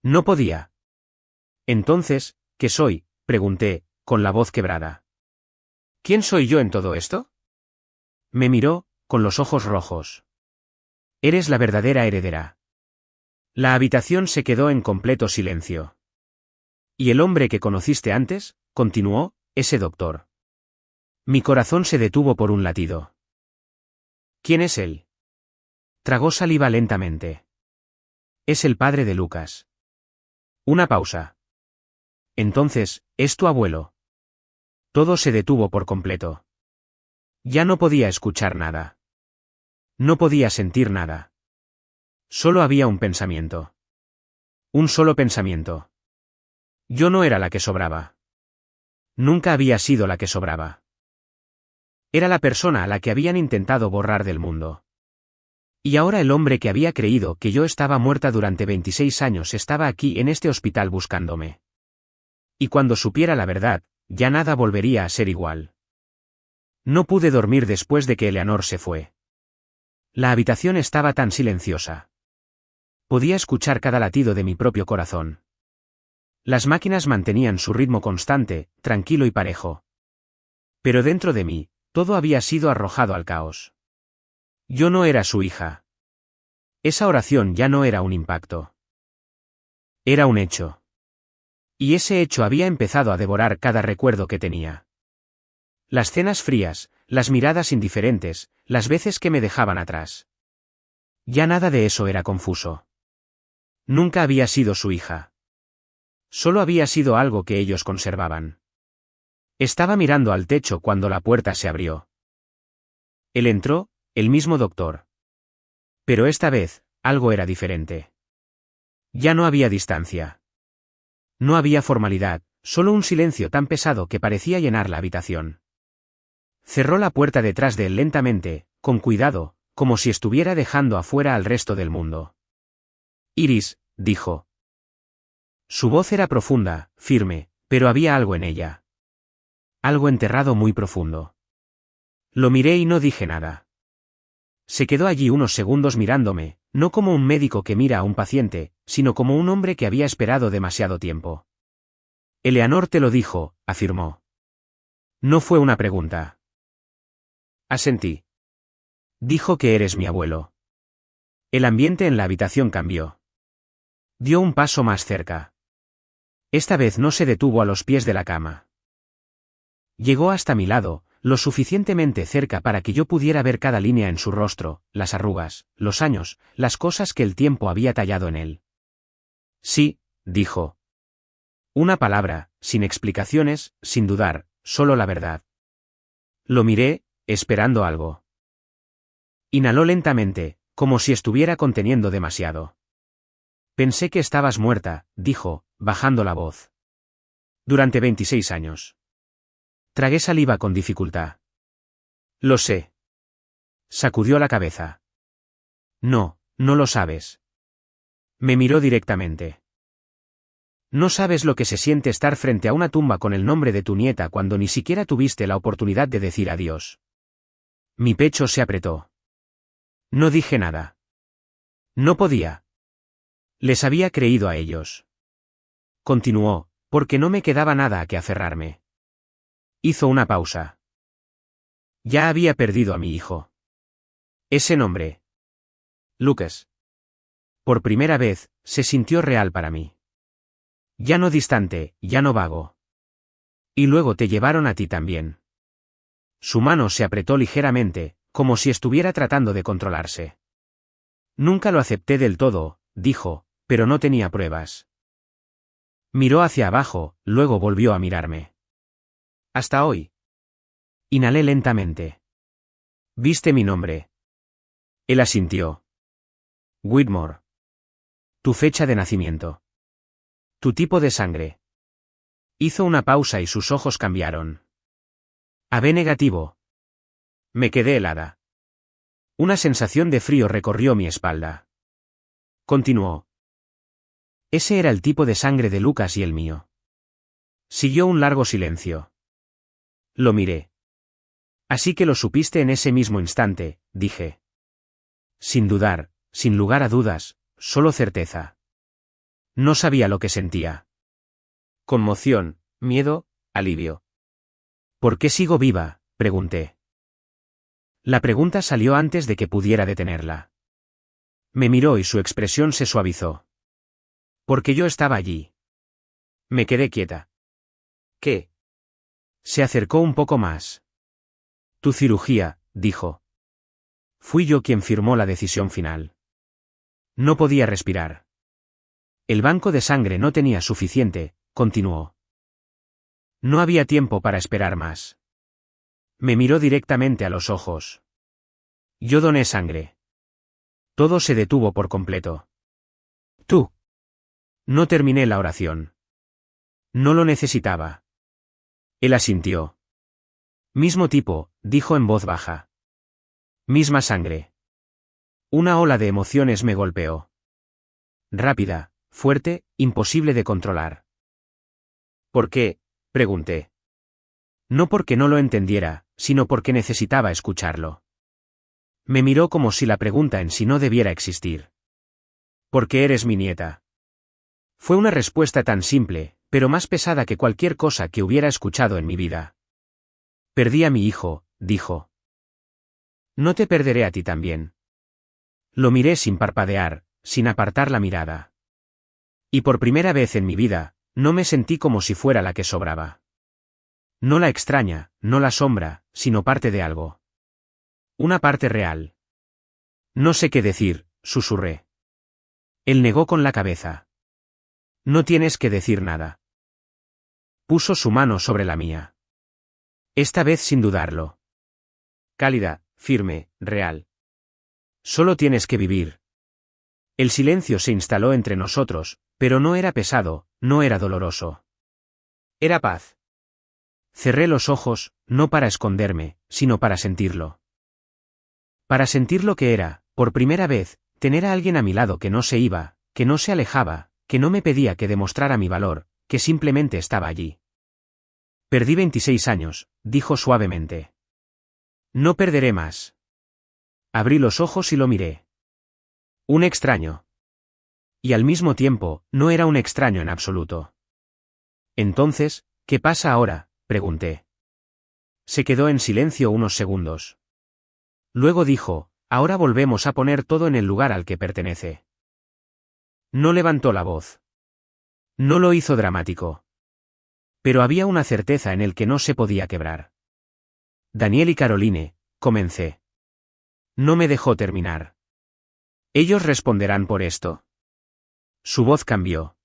No podía. Entonces, ¿qué soy?, pregunté, con la voz quebrada. ¿Quién soy yo en todo esto? Me miró, con los ojos rojos. Eres la verdadera heredera. La habitación se quedó en completo silencio. ¿Y el hombre que conociste antes?, continuó, ese doctor. Mi corazón se detuvo por un latido. ¿Quién es él? Tragó saliva lentamente. Es el padre de Lucas. Una pausa. Entonces, ¿es tu abuelo? Todo se detuvo por completo. Ya no podía escuchar nada. No podía sentir nada. Solo había un pensamiento. Un solo pensamiento. Yo no era la que sobraba. Nunca había sido la que sobraba. Era la persona a la que habían intentado borrar del mundo. Y ahora el hombre que había creído que yo estaba muerta durante 26 años estaba aquí en este hospital buscándome. Y cuando supiera la verdad, ya nada volvería a ser igual. No pude dormir después de que Eleanor se fue. La habitación estaba tan silenciosa. Podía escuchar cada latido de mi propio corazón. Las máquinas mantenían su ritmo constante, tranquilo y parejo. Pero dentro de mí, todo había sido arrojado al caos. Yo no era su hija. Esa oración ya no era un impacto. Era un hecho. Y ese hecho había empezado a devorar cada recuerdo que tenía. Las cenas frías, las miradas indiferentes, las veces que me dejaban atrás. Ya nada de eso era confuso. Nunca había sido su hija. Solo había sido algo que ellos conservaban. Estaba mirando al techo cuando la puerta se abrió. Él entró, el mismo doctor. Pero esta vez, algo era diferente. Ya no había distancia. No había formalidad, solo un silencio tan pesado que parecía llenar la habitación. Cerró la puerta detrás de él lentamente, con cuidado, como si estuviera dejando afuera al resto del mundo. Iris, dijo. Su voz era profunda, firme, pero había algo en ella. Algo enterrado muy profundo. Lo miré y no dije nada. Se quedó allí unos segundos mirándome, no como un médico que mira a un paciente, sino como un hombre que había esperado demasiado tiempo. Eleanor te lo dijo, afirmó. No fue una pregunta. Asentí. Dijo que eres mi abuelo. El ambiente en la habitación cambió. Dio un paso más cerca. Esta vez no se detuvo a los pies de la cama. Llegó hasta mi lado, lo suficientemente cerca para que yo pudiera ver cada línea en su rostro, las arrugas, los años, las cosas que el tiempo había tallado en él. Sí, dijo. Una palabra, sin explicaciones, sin dudar, solo la verdad. Lo miré, esperando algo. Inhaló lentamente, como si estuviera conteniendo demasiado. Pensé que estabas muerta, dijo, bajando la voz. Durante 26 años. Tragué saliva con dificultad. Lo sé. Sacudió la cabeza. No, no lo sabes. Me miró directamente. No sabes lo que se siente estar frente a una tumba con el nombre de tu nieta cuando ni siquiera tuviste la oportunidad de decir adiós. Mi pecho se apretó. No dije nada. No podía. Les había creído a ellos. Continuó, porque no me quedaba nada a que aferrarme. Hizo una pausa. Ya había perdido a mi hijo. Ese nombre. Lucas. Por primera vez, se sintió real para mí. Ya no distante, ya no vago. Y luego te llevaron a ti también. Su mano se apretó ligeramente, como si estuviera tratando de controlarse. Nunca lo acepté del todo, dijo, pero no tenía pruebas. Miró hacia abajo, luego volvió a mirarme. Hasta hoy. Inhalé lentamente. ¿Viste mi nombre? Él asintió. Whitmore. Tu fecha de nacimiento. Tu tipo de sangre. Hizo una pausa y sus ojos cambiaron. AB negativo. Me quedé helada. Una sensación de frío recorrió mi espalda. Continuó. Ese era el tipo de sangre de Lucas y el mío. Siguió un largo silencio. Lo miré. Así que lo supiste en ese mismo instante, dije. Sin dudar, sin lugar a dudas, solo certeza. No sabía lo que sentía. Conmoción, miedo, alivio. ¿Por qué sigo viva?, pregunté. La pregunta salió antes de que pudiera detenerla. Me miró y su expresión se suavizó. Porque yo estaba allí. Me quedé quieta. ¿Qué? Se acercó un poco más. Tu cirugía, dijo. Fui yo quien firmó la decisión final. No podía respirar. El banco de sangre no tenía suficiente, continuó. No había tiempo para esperar más. Me miró directamente a los ojos. Yo doné sangre. Todo se detuvo por completo. Tú. No terminé la oración. No lo necesitaba. Él asintió. Mismo tipo, dijo en voz baja. Misma sangre. Una ola de emociones me golpeó. Rápida, fuerte, imposible de controlar. ¿Por qué?, pregunté. No porque no lo entendiera, sino porque necesitaba escucharlo. Me miró como si la pregunta en sí no debiera existir. Porque eres mi nieta. Fue una respuesta tan simple, pero más pesada que cualquier cosa que hubiera escuchado en mi vida. Perdí a mi hijo, dijo. No te perderé a ti también. Lo miré sin parpadear, sin apartar la mirada. Y por primera vez en mi vida, no me sentí como si fuera la que sobraba. No la extraña, no la sombra, sino parte de algo. Una parte real. No sé qué decir, susurré. Él negó con la cabeza. No tienes que decir nada. Puso su mano sobre la mía. Esta vez sin dudarlo. Cálida, firme, real. Solo tienes que vivir. El silencio se instaló entre nosotros, pero no era pesado, no era doloroso. Era paz. Cerré los ojos, no para esconderme, sino para sentirlo. Para sentir lo que era, por primera vez, tener a alguien a mi lado que no se iba, que no se alejaba, que no me pedía que demostrara mi valor, que simplemente estaba allí. Perdí 26 años, dijo suavemente. No perderé más. Abrí los ojos y lo miré. Un extraño. Y al mismo tiempo, no era un extraño en absoluto. Entonces, ¿qué pasa ahora?, pregunté. Se quedó en silencio unos segundos. Luego dijo, ahora volvemos a poner todo en el lugar al que pertenece. No levantó la voz. No lo hizo dramático. Pero había una certeza en el que no se podía quebrar. Daniel y Caroline, comencé. No me dejó terminar. Ellos responderán por esto. Su voz cambió.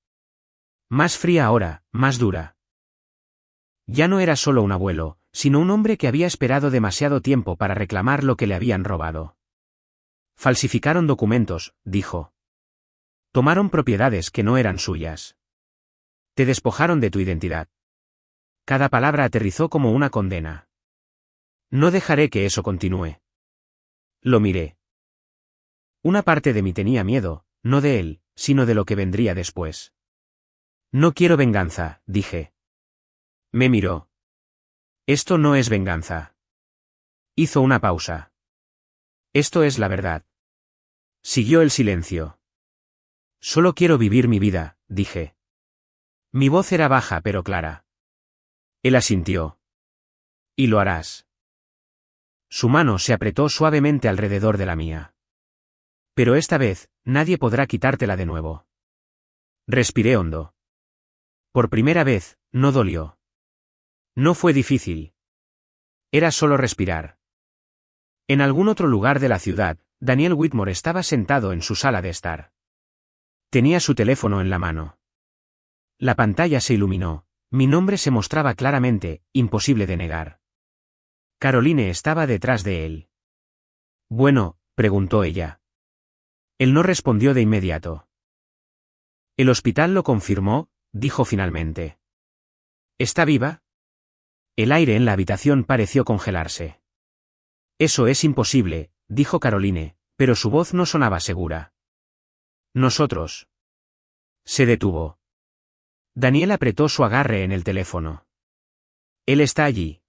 Más fría ahora, más dura. Ya no era solo un abuelo, sino un hombre que había esperado demasiado tiempo para reclamar lo que le habían robado. Falsificaron documentos, dijo. Tomaron propiedades que no eran suyas. Te despojaron de tu identidad. Cada palabra aterrizó como una condena. No dejaré que eso continúe. Lo miré. Una parte de mí tenía miedo, no de él, sino de lo que vendría después. No quiero venganza, dije. Me miró. Esto no es venganza. Hizo una pausa. Esto es la verdad. Siguió el silencio. Solo quiero vivir mi vida, dije. Mi voz era baja pero clara. Él asintió. Y lo harás. Su mano se apretó suavemente alrededor de la mía. Pero esta vez, nadie podrá quitártela de nuevo. Respiré hondo. Por primera vez, no dolió. No fue difícil. Era solo respirar. En algún otro lugar de la ciudad, Daniel Whitmore estaba sentado en su sala de estar. Tenía su teléfono en la mano. La pantalla se iluminó, mi nombre se mostraba claramente, imposible de negar. Caroline estaba detrás de él. Bueno, preguntó ella. Él no respondió de inmediato. El hospital lo confirmó, dijo finalmente. ¿Está viva? El aire en la habitación pareció congelarse. Eso es imposible, dijo Caroline, pero su voz no sonaba segura. Nosotros. Se detuvo. Daniel apretó su agarre en el teléfono. Él está allí.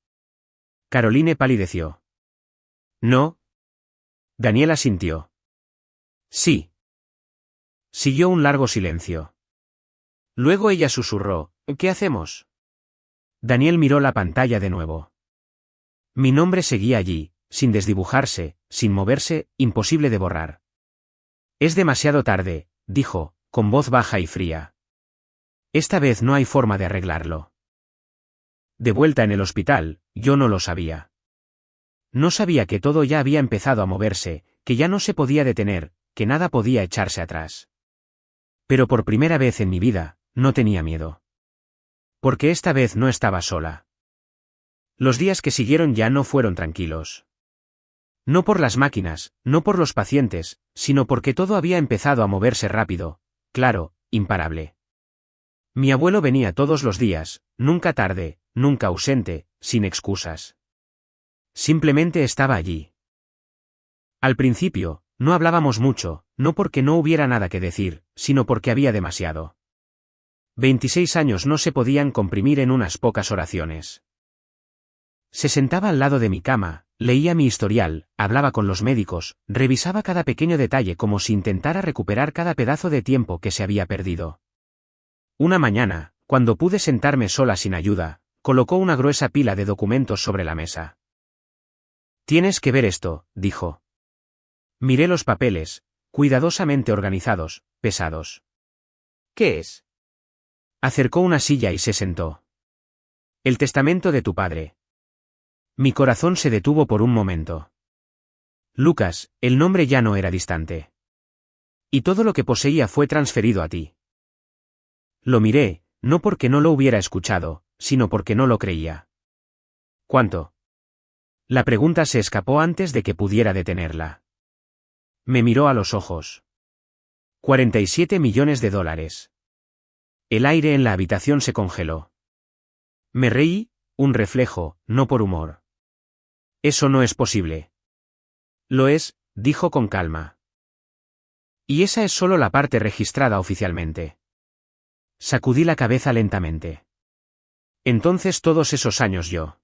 Caroline palideció. No. Daniel asintió. Sí. Siguió un largo silencio. Luego ella susurró, ¿qué hacemos? Daniel miró la pantalla de nuevo. Mi nombre seguía allí, sin desdibujarse, sin moverse, imposible de borrar. Es demasiado tarde, dijo, con voz baja y fría. Esta vez no hay forma de arreglarlo. De vuelta en el hospital, yo no lo sabía. No sabía que todo ya había empezado a moverse, que ya no se podía detener, que nada podía echarse atrás. Pero por primera vez en mi vida, no tenía miedo. Porque esta vez no estaba sola. Los días que siguieron ya no fueron tranquilos. No por las máquinas, no por los pacientes, sino porque todo había empezado a moverse rápido, claro, imparable. Mi abuelo venía todos los días, nunca tarde, nunca ausente, sin excusas. Simplemente estaba allí. Al principio, no hablábamos mucho, no porque no hubiera nada que decir, sino porque había demasiado. 26 años no se podían comprimir en unas pocas oraciones. Se sentaba al lado de mi cama, leía mi historial, hablaba con los médicos, revisaba cada pequeño detalle como si intentara recuperar cada pedazo de tiempo que se había perdido. Una mañana, cuando pude sentarme sola sin ayuda, colocó una gruesa pila de documentos sobre la mesa. Tienes que ver esto, dijo. Miré los papeles, cuidadosamente organizados, pesados. ¿Qué es? Acercó una silla y se sentó. El testamento de tu padre. Mi corazón se detuvo por un momento. Lucas, el nombre ya no era distante. Y todo lo que poseía fue transferido a ti. Lo miré, no porque no lo hubiera escuchado, sino porque no lo creía. ¿Cuánto? La pregunta se escapó antes de que pudiera detenerla. Me miró a los ojos. 47 millones de dólares. El aire en la habitación se congeló. Me reí, un reflejo, no por humor. Eso no es posible. Lo es, dijo con calma. Y esa es solo la parte registrada oficialmente. Sacudí la cabeza lentamente. Entonces todos esos años yo.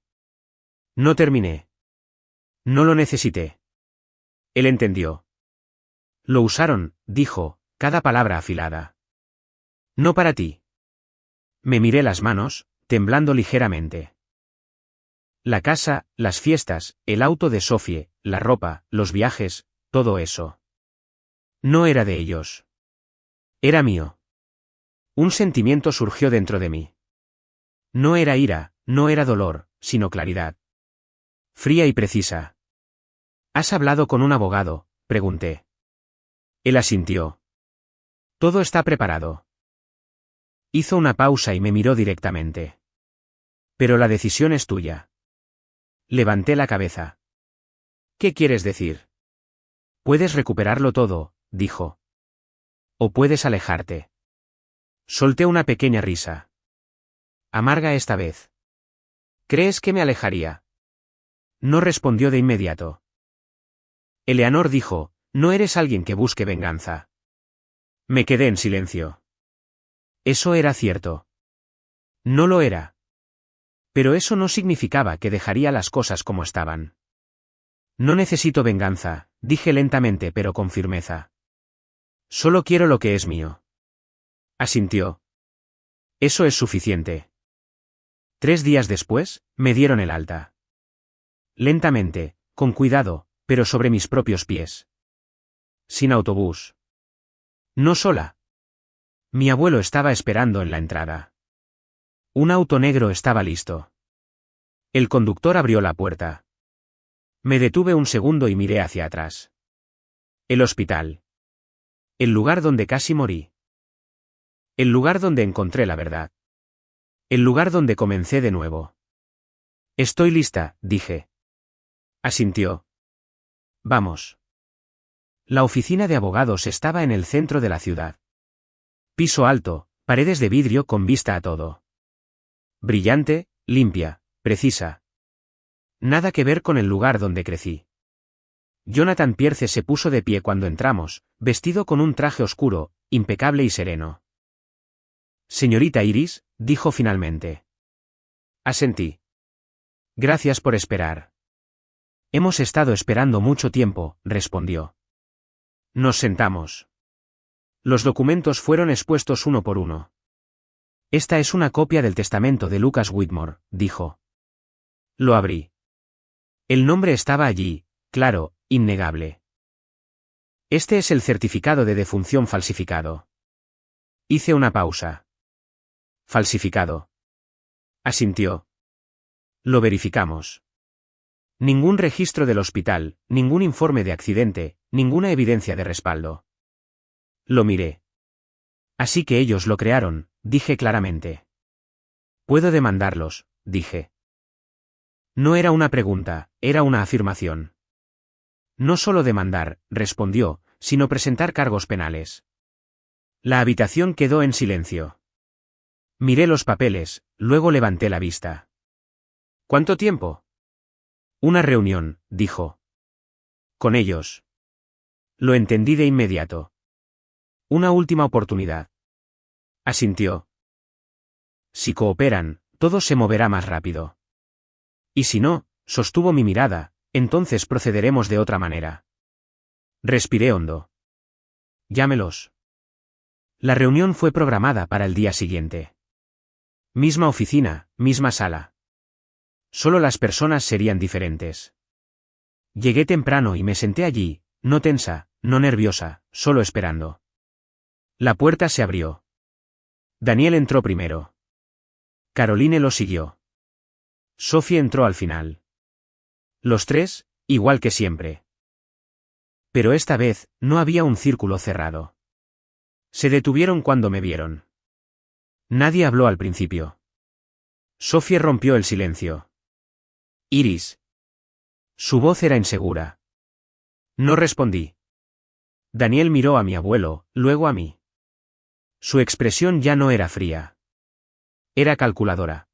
No terminé. No lo necesité. Él entendió. Lo usaron, dijo, cada palabra afilada. No para ti. Me miré las manos, temblando ligeramente. La casa, las fiestas, el auto de Sophie, la ropa, los viajes, todo eso. No era de ellos. Era mío. Un sentimiento surgió dentro de mí. No era ira, no era dolor, sino claridad. Fría y precisa. ¿Has hablado con un abogado?, pregunté. Él asintió. Todo está preparado. Hizo una pausa y me miró directamente. Pero la decisión es tuya. Levanté la cabeza. ¿Qué quieres decir? Puedes recuperarlo todo, dijo. O puedes alejarte. Solté una pequeña risa. Amarga esta vez. ¿Crees que me alejaría? No respondió de inmediato. Eleanor dijo, no eres alguien que busque venganza. Me quedé en silencio. Eso era cierto. No lo era. Pero eso no significaba que dejaría las cosas como estaban. No necesito venganza, dije lentamente pero con firmeza. Solo quiero lo que es mío. Asintió. Eso es suficiente. 3 días después, me dieron el alta. Lentamente, con cuidado, pero sobre mis propios pies. Sin autobús. No sola. Mi abuelo estaba esperando en la entrada. Un auto negro estaba listo. El conductor abrió la puerta. Me detuve un segundo y miré hacia atrás. El hospital. El lugar donde casi morí. El lugar donde encontré la verdad. El lugar donde comencé de nuevo. Estoy lista, dije. Asintió. Vamos. La oficina de abogados estaba en el centro de la ciudad. Piso alto, paredes de vidrio con vista a todo. Brillante, limpia, precisa. Nada que ver con el lugar donde crecí. Jonathan Pierce se puso de pie cuando entramos, vestido con un traje oscuro, impecable y sereno. Señorita Iris, dijo finalmente. Asentí. Gracias por esperar. Hemos estado esperando mucho tiempo, respondió. Nos sentamos. Los documentos fueron expuestos uno por uno. Esta es una copia del testamento de Lucas Whitmore, dijo. Lo abrí. El nombre estaba allí, claro, innegable. Este es el certificado de defunción falsificado. Hice una pausa. Falsificado. Asintió. Lo verificamos. Ningún registro del hospital, ningún informe de accidente, ninguna evidencia de respaldo. Lo miré. Así que ellos lo crearon, dije claramente. Puedo demandarlos, dije. No era una pregunta, era una afirmación. No solo demandar, respondió, sino presentar cargos penales. La habitación quedó en silencio. Miré los papeles, luego levanté la vista. ¿Cuánto tiempo? Una reunión, dijo. Con ellos. Lo entendí de inmediato. Una última oportunidad. Asintió. Si cooperan, todo se moverá más rápido. Y si no, sostuvo mi mirada, entonces procederemos de otra manera. Respiré hondo. Llámelos. La reunión fue programada para el día siguiente. Misma oficina, misma sala. Solo las personas serían diferentes. Llegué temprano y me senté allí, no tensa, no nerviosa, solo esperando. La puerta se abrió. Daniel entró primero. Caroline lo siguió. Sophie entró al final. Los tres, igual que siempre. Pero esta vez, no había un círculo cerrado. Se detuvieron cuando me vieron. Nadie habló al principio. Sophie rompió el silencio. Iris. Su voz era insegura. No respondí. Daniel miró a mi abuelo, luego a mí. Su expresión ya no era fría. Era calculadora.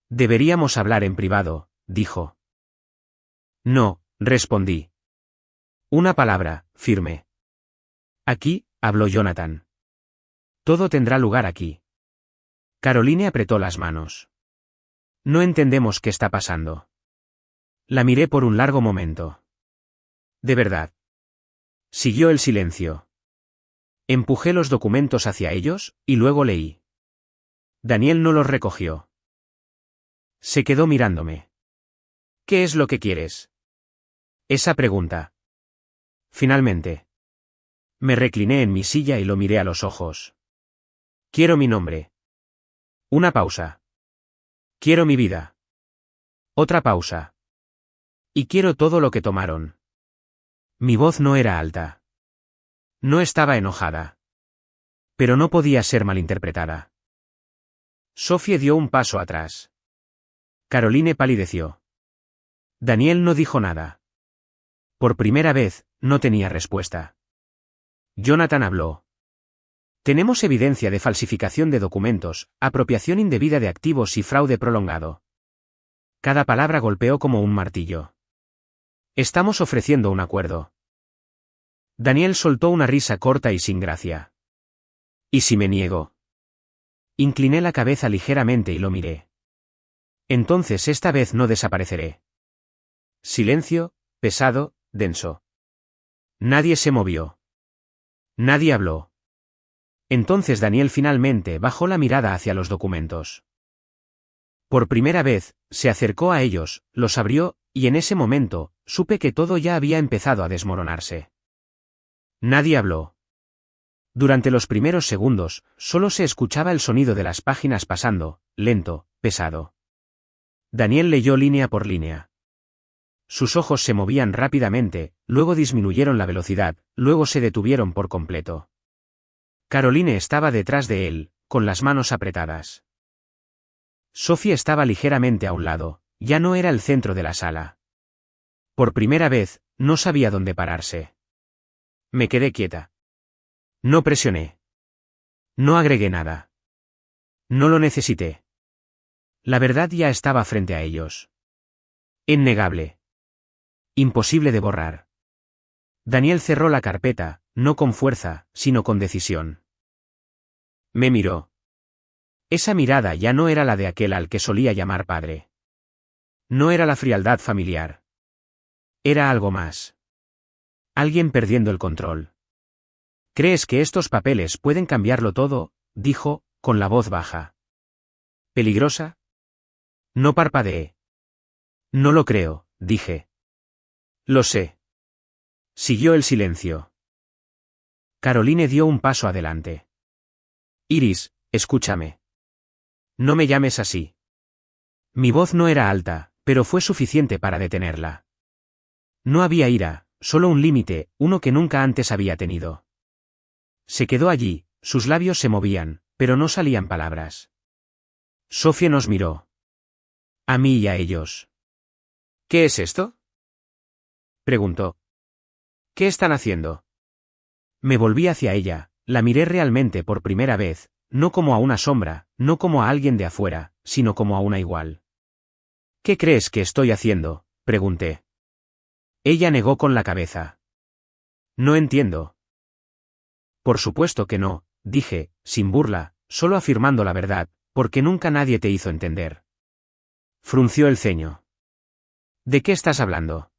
Deberíamos hablar en privado, dijo. No, respondí. Una palabra, firme. Aquí, habló Jonathan. Todo tendrá lugar aquí. Caroline apretó las manos. No entendemos qué está pasando. La miré por un largo momento. De verdad. Siguió el silencio. Empujé los documentos hacia ellos, y luego leí. Daniel no los recogió. Se quedó mirándome. ¿Qué es lo que quieres? Esa pregunta. Finalmente. Me recliné en mi silla y lo miré a los ojos. Quiero mi nombre. Una pausa. Quiero mi vida. Otra pausa. Y quiero todo lo que tomaron. Mi voz no era alta. No estaba enojada. Pero no podía ser malinterpretada. Sophie dio un paso atrás. Caroline palideció. Daniel no dijo nada. Por primera vez, no tenía respuesta. Jonathan habló. Tenemos evidencia de falsificación de documentos, apropiación indebida de activos y fraude prolongado. Cada palabra golpeó como un martillo. Estamos ofreciendo un acuerdo. Daniel soltó una risa corta y sin gracia. ¿Y si me niego? Incliné la cabeza ligeramente y lo miré. Entonces esta vez no desapareceré. Silencio, pesado, denso. Nadie se movió. Nadie habló. Entonces Daniel finalmente bajó la mirada hacia los documentos. Por primera vez, se acercó a ellos, los abrió, y en ese momento, supe que todo ya había empezado a desmoronarse. Nadie habló. Durante los primeros segundos, solo se escuchaba el sonido de las páginas pasando, lento, pesado. Daniel leyó línea por línea. Sus ojos se movían rápidamente, luego disminuyeron la velocidad, luego se detuvieron por completo. Caroline estaba detrás de él, con las manos apretadas. Sophie estaba ligeramente a un lado, ya no era el centro de la sala. Por primera vez, no sabía dónde pararse. Me quedé quieta. No presioné. No agregué nada. No lo necesité. La verdad ya estaba frente a ellos. Innegable. Imposible de borrar. Daniel cerró la carpeta, no con fuerza, sino con decisión. Me miró. Esa mirada ya no era la de aquel al que solía llamar padre. No era la frialdad familiar. Era algo más. Alguien perdiendo el control. ¿Crees que estos papeles pueden cambiarlo todo?, dijo, con la voz baja. ¿Peligrosa? No parpadeé. No lo creo, dije. Lo sé. Siguió el silencio. Caroline dio un paso adelante. Iris, escúchame. No me llames así. Mi voz no era alta, pero fue suficiente para detenerla. No había ira, solo un límite, uno que nunca antes había tenido. Se quedó allí, sus labios se movían, pero no salían palabras. Sophie nos miró. A mí y a ellos. ¿Qué es esto?, preguntó. ¿Qué están haciendo? Me volví hacia ella, la miré realmente por primera vez, no como a una sombra, no como a alguien de afuera, sino como a una igual. ¿Qué crees que estoy haciendo?, pregunté. Ella negó con la cabeza. No entiendo. Por supuesto que no, dije, sin burla, solo afirmando la verdad, porque nunca nadie te hizo entender. Frunció el ceño. ¿De qué estás hablando?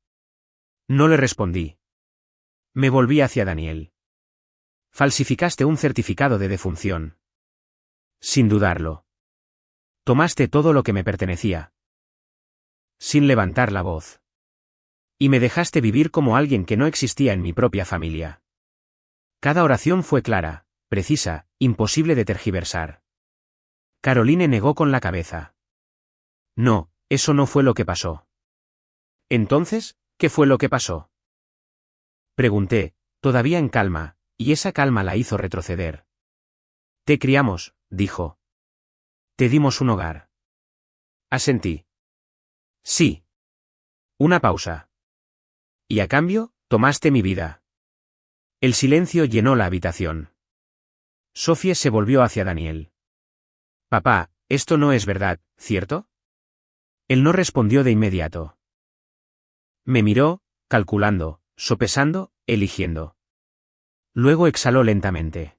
No le respondí. Me volví hacia Daniel. Falsificaste un certificado de defunción. Sin dudarlo. Tomaste todo lo que me pertenecía. Sin levantar la voz. Y me dejaste vivir como alguien que no existía en mi propia familia. Cada oración fue clara, precisa, imposible de tergiversar. Caroline negó con la cabeza. No, eso no fue lo que pasó. Entonces, ¿qué fue lo que pasó?, pregunté, todavía en calma, y esa calma la hizo retroceder. Te criamos, dijo. Te dimos un hogar. Asentí. Sí. Una pausa. Y a cambio, tomaste mi vida. El silencio llenó la habitación. Sophie se volvió hacia Daniel. Papá, esto no es verdad, ¿cierto? Él no respondió de inmediato. Me miró, calculando, sopesando, eligiendo. Luego exhaló lentamente.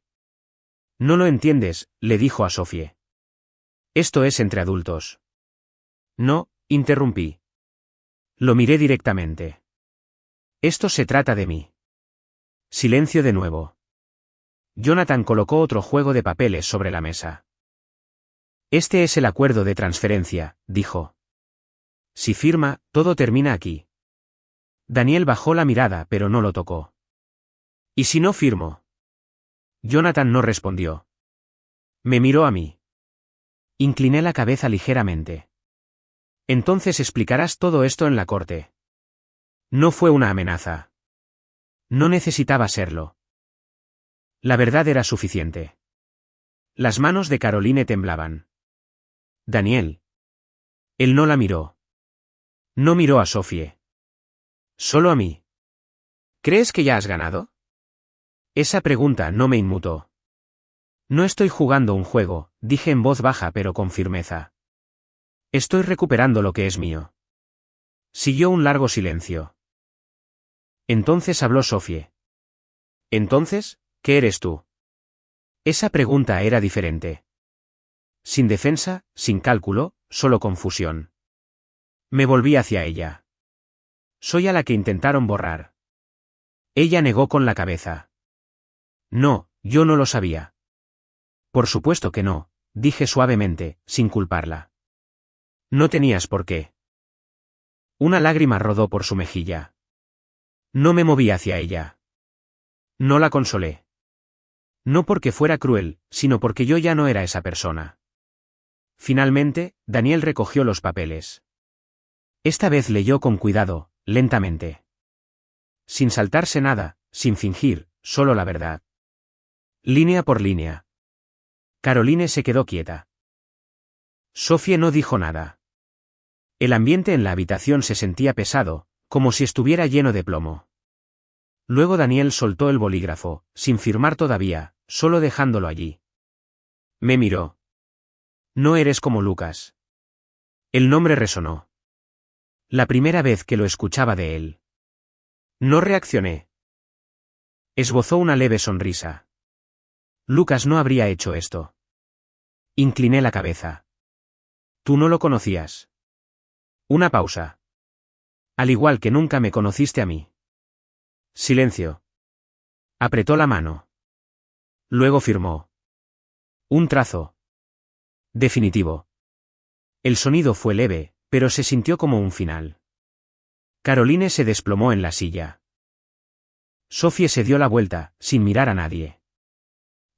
No lo entiendes, le dijo a Sophie. Esto es entre adultos. No, interrumpí. Lo miré directamente. Esto se trata de mí. Silencio de nuevo. Jonathan colocó otro juego de papeles sobre la mesa. Este es el acuerdo de transferencia, dijo. Si firma, todo termina aquí. Daniel bajó la mirada pero no lo tocó. ¿Y si no firmo? Jonathan no respondió. Me miró a mí. Incliné la cabeza ligeramente. Entonces explicarás todo esto en la corte. No fue una amenaza. No necesitaba serlo. La verdad era suficiente. Las manos de Caroline temblaban. Daniel. Él no la miró. No miró a Sophie. Solo a mí. ¿Crees que ya has ganado? Esa pregunta no me inmutó. No estoy jugando un juego, dije en voz baja pero con firmeza. Estoy recuperando lo que es mío. Siguió un largo silencio. Entonces habló Sophie. Entonces, ¿qué eres tú? Esa pregunta era diferente. Sin defensa, sin cálculo, solo confusión. Me volví hacia ella. Soy a la que intentaron borrar. Ella negó con la cabeza. No, yo no lo sabía. Por supuesto que no, dije suavemente, sin culparla. No tenías por qué. Una lágrima rodó por su mejilla. No me moví hacia ella. No la consolé. No porque fuera cruel, sino porque yo ya no era esa persona. Finalmente, Daniel recogió los papeles. Esta vez leyó con cuidado, lentamente. Sin saltarse nada, sin fingir, solo la verdad. Línea por línea. Caroline se quedó quieta. Sophie no dijo nada. El ambiente en la habitación se sentía pesado, como si estuviera lleno de plomo. Luego Daniel soltó el bolígrafo, sin firmar todavía, solo dejándolo allí. Me miró. No eres como Lucas. El nombre resonó. La primera vez que lo escuchaba de él. No reaccioné. Esbozó una leve sonrisa. Lucas no habría hecho esto. Incliné la cabeza. Tú no lo conocías. Una pausa. Al igual que nunca me conociste a mí. Silencio. Apretó la mano. Luego firmó. Un trazo. Definitivo. El sonido fue leve, pero se sintió como un final. Caroline se desplomó en la silla. Sophie se dio la vuelta, sin mirar a nadie.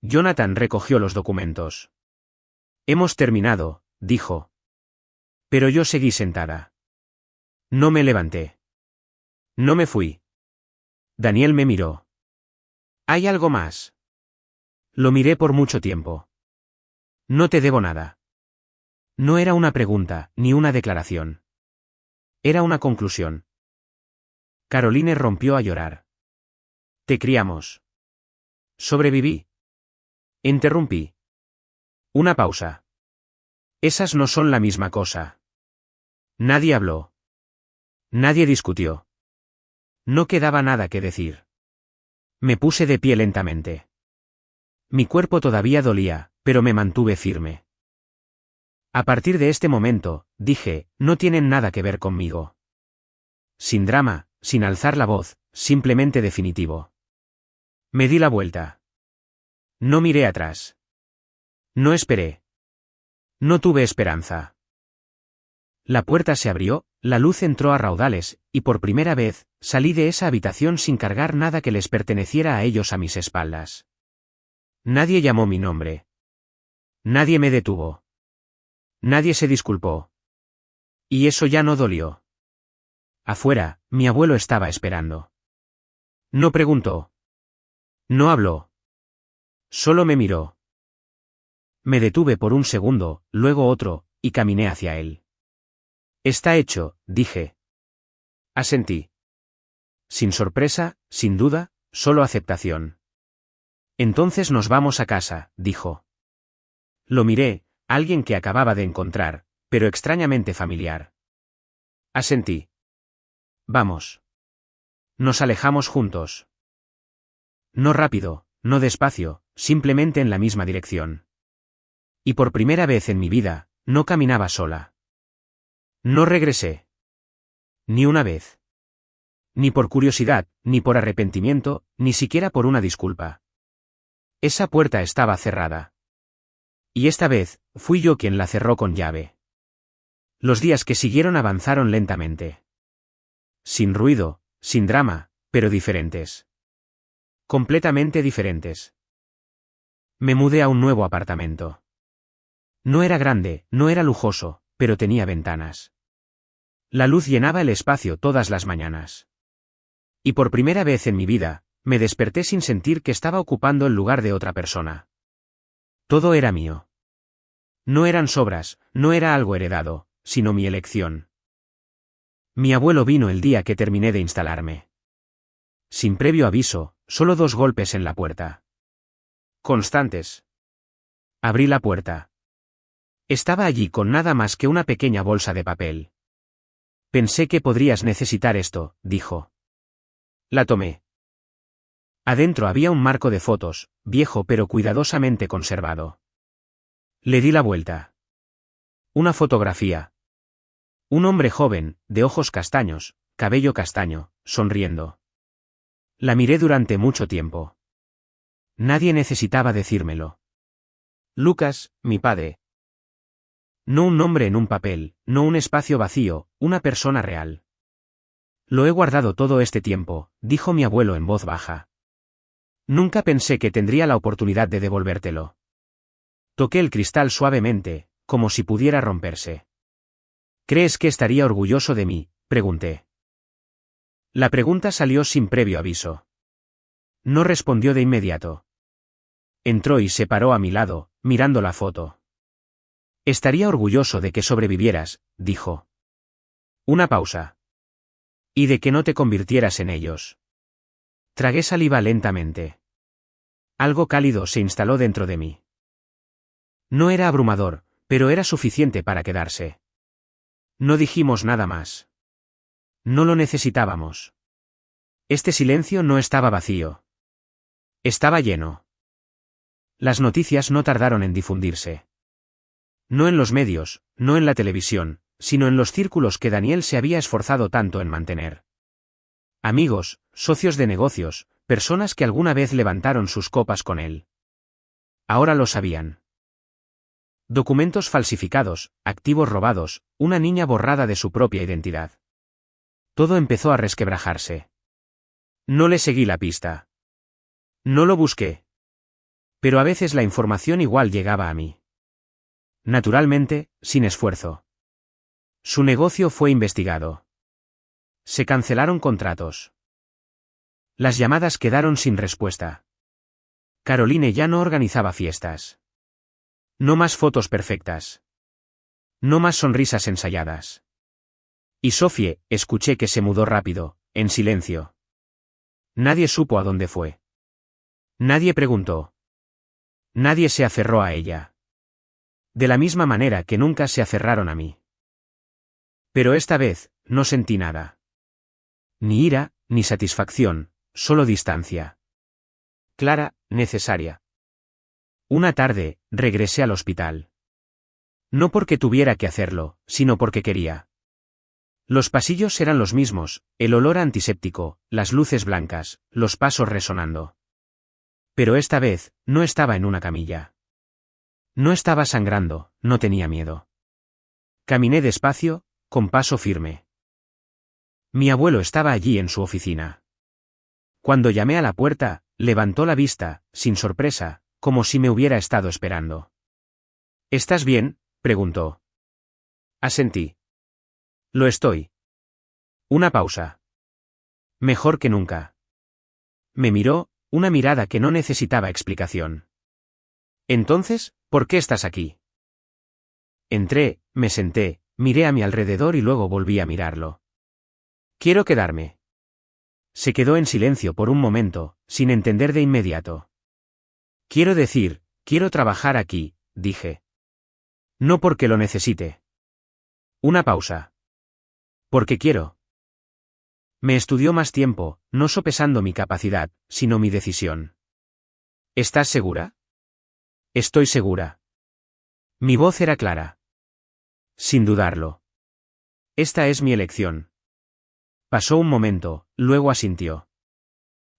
Jonathan recogió los documentos. Hemos terminado, dijo. Pero yo seguí sentada. No me levanté. No me fui. Daniel me miró. ¿Hay algo más? Lo miré por mucho tiempo. No te debo nada. No era una pregunta, ni una declaración. Era una conclusión. Caroline rompió a llorar. Te criamos. Sobreviví. Interrumpí. Una pausa. Esas no son la misma cosa. Nadie habló. Nadie discutió. No quedaba nada que decir. Me puse de pie lentamente. Mi cuerpo todavía dolía, pero me mantuve firme. A partir de este momento, dije, no tienen nada que ver conmigo. Sin drama, sin alzar la voz, simplemente definitivo. Me di la vuelta. No miré atrás. No esperé. No tuve esperanza. La puerta se abrió, la luz entró a raudales, y por primera vez, salí de esa habitación sin cargar nada que les perteneciera a ellos a mis espaldas. Nadie llamó mi nombre. Nadie me detuvo. Nadie se disculpó. Y eso ya no dolió. Afuera, mi abuelo estaba esperando. No preguntó. No habló. Solo me miró. Me detuve por un segundo, luego otro, y caminé hacia él. Está hecho, dije. Asentí. Sin sorpresa, sin duda, solo aceptación. Entonces nos vamos a casa, dijo. Lo miré, alguien que acababa de encontrar, pero extrañamente familiar. Asentí. Vamos. Nos alejamos juntos. No rápido, no despacio, simplemente en la misma dirección. Y por primera vez en mi vida, no caminaba sola. No regresé. Ni una vez. Ni por curiosidad, ni por arrepentimiento, ni siquiera por una disculpa. Esa puerta estaba cerrada. Y esta vez, fui yo quien la cerró con llave. Los días que siguieron avanzaron lentamente. Sin ruido, sin drama, pero diferentes. Completamente diferentes. Me mudé a un nuevo apartamento. No era grande, no era lujoso, pero tenía ventanas. La luz llenaba el espacio todas las mañanas. Y por primera vez en mi vida, me desperté sin sentir que estaba ocupando el lugar de otra persona. Todo era mío. No eran sobras, no era algo heredado, sino mi elección. Mi abuelo vino el día que terminé de instalarme. sin previo aviso, solo 2 golpes en la puerta. Constantes. Abrí la puerta. Estaba allí con nada más que una pequeña bolsa de papel. Pensé que podrías necesitar esto, dijo. La tomé. Adentro había un marco de fotos, viejo pero cuidadosamente conservado. Le di la vuelta. Una fotografía. Un hombre joven, de ojos castaños, cabello castaño, sonriendo. La miré durante mucho tiempo. Nadie necesitaba decírmelo. Lucas, mi padre. No un nombre en un papel, no un espacio vacío, una persona real. Lo he guardado todo este tiempo, dijo mi abuelo en voz baja. Nunca pensé que tendría la oportunidad de devolvértelo. Toqué el cristal suavemente, como si pudiera romperse. ¿Crees que estaría orgulloso de mí?, pregunté. La pregunta salió sin previo aviso. No respondió de inmediato. Entró y se paró a mi lado, mirando la foto. Estaría orgulloso de que sobrevivieras, dijo. Una pausa. Y de que no te convirtieras en ellos. Tragué saliva lentamente. Algo cálido se instaló dentro de mí. No era abrumador, pero era suficiente para quedarse. No dijimos nada más. No lo necesitábamos. Este silencio no estaba vacío. Estaba lleno. Las noticias no tardaron en difundirse. No en los medios, no en la televisión, sino en los círculos que Daniel se había esforzado tanto en mantener. Amigos, socios de negocios, personas que alguna vez levantaron sus copas con él. Ahora lo sabían. Documentos falsificados, activos robados, una niña borrada de su propia identidad. Todo empezó a resquebrajarse. No le seguí la pista. No lo busqué. Pero a veces la información igual llegaba a mí. Naturalmente, sin esfuerzo. Su negocio fue investigado. Se cancelaron contratos. Las llamadas quedaron sin respuesta. Caroline ya no organizaba fiestas. No más fotos perfectas. No más sonrisas ensayadas. Y Sophie, escuché que se mudó rápido, en silencio. Nadie supo a dónde fue. Nadie preguntó. Nadie se aferró a ella. De la misma manera que nunca se aferraron a mí. Pero esta vez, no sentí nada. Ni ira, ni satisfacción, solo distancia. Clara, necesaria. Una tarde, regresé al hospital. No porque tuviera que hacerlo, sino porque quería. Los pasillos eran los mismos, el olor antiséptico, las luces blancas, los pasos resonando. Pero esta vez, no estaba en una camilla. No estaba sangrando, no tenía miedo. Caminé despacio, con paso firme. Mi abuelo estaba allí en su oficina. Cuando llamé a la puerta, levantó la vista, sin sorpresa, como si me hubiera estado esperando. ¿Estás bien?, preguntó. Asentí. Lo estoy. Una pausa. Mejor que nunca. Me miró, una mirada que no necesitaba explicación. Entonces, ¿por qué estás aquí? Entré, me senté, miré a mi alrededor y luego volví a mirarlo. Quiero quedarme. Se quedó en silencio por un momento, sin entender de inmediato. Quiero decir, quiero trabajar aquí, dije. No porque lo necesite. Una pausa. Porque quiero. Me estudió más tiempo, no sopesando mi capacidad, sino mi decisión. ¿Estás segura? Estoy segura. Mi voz era clara. Sin dudarlo. Esta es mi elección. Pasó un momento, luego asintió.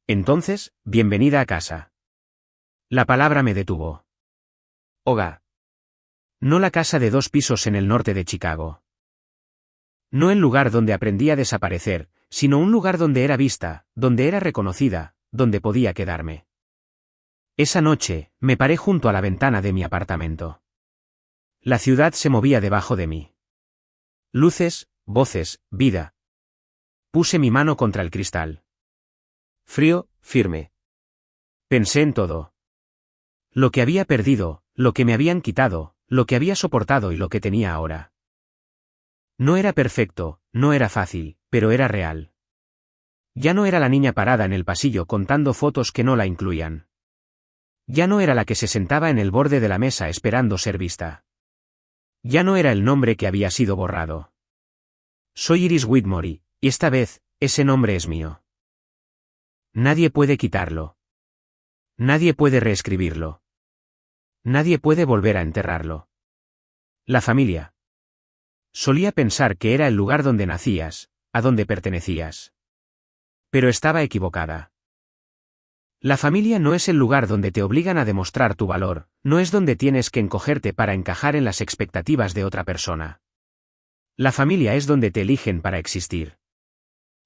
Entonces, bienvenida a casa. La palabra me detuvo. Hogar. No la casa de 2 pisos en el norte de Chicago. No el lugar donde aprendí a desaparecer, sino un lugar donde era vista, donde era reconocida, donde podía quedarme. Esa noche, me paré junto a la ventana de mi apartamento. La ciudad se movía debajo de mí. Luces, voces, vida. Puse mi mano contra el cristal. Frío, firme. Pensé en todo. Lo que había perdido, lo que me habían quitado, lo que había soportado y lo que tenía ahora. No era perfecto, no era fácil, pero era real. Ya no era la niña parada en el pasillo contando fotos que no la incluían. Ya no era la que se sentaba en el borde de la mesa esperando ser vista. Ya no era el nombre que había sido borrado. Soy Iris Whitmore, y esta vez, ese nombre es mío. Nadie puede quitarlo. Nadie puede reescribirlo. Nadie puede volver a enterrarlo. La familia. Solía pensar que era el lugar donde nacías, a donde pertenecías. Pero estaba equivocada. La familia no es el lugar donde te obligan a demostrar tu valor, no es donde tienes que encogerte para encajar en las expectativas de otra persona. La familia es donde te eligen para existir.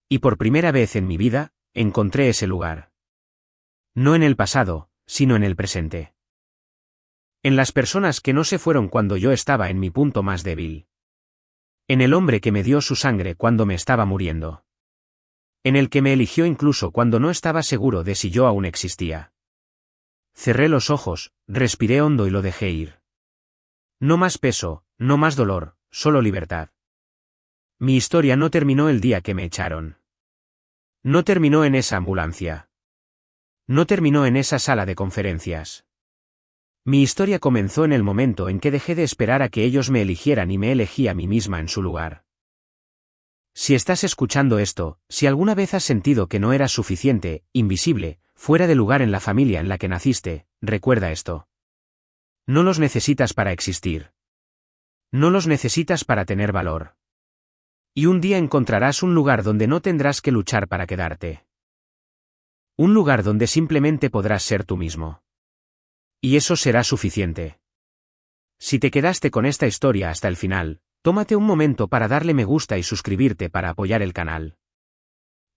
Y por primera vez en mi vida, encontré ese lugar. No en el pasado, sino en el presente. En las personas que no se fueron cuando yo estaba en mi punto más débil. En el hombre que me dio su sangre cuando me estaba muriendo. En el que me eligió incluso cuando no estaba seguro de si yo aún existía. Cerré los ojos, respiré hondo y lo dejé ir. No más peso, no más dolor, solo libertad. Mi historia no terminó el día que me echaron. No terminó en esa ambulancia. No terminó en esa sala de conferencias. Mi historia comenzó en el momento en que dejé de esperar a que ellos me eligieran y me elegí a mí misma en su lugar. Si estás escuchando esto, si alguna vez has sentido que no eras suficiente, invisible, fuera de lugar en la familia en la que naciste, recuerda esto. No los necesitas para existir. No los necesitas para tener valor. Y un día encontrarás un lugar donde no tendrás que luchar para quedarte. Un lugar donde simplemente podrás ser tú mismo. Y eso será suficiente. Si te quedaste con esta historia hasta el final, tómate un momento para darle me gusta y suscribirte para apoyar el canal.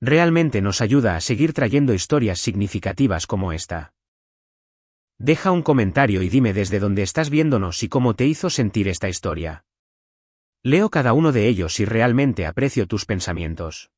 Realmente nos ayuda a seguir trayendo historias significativas como esta. Deja un comentario y dime desde dónde estás viéndonos y cómo te hizo sentir esta historia. Leo cada uno de ellos y realmente aprecio tus pensamientos.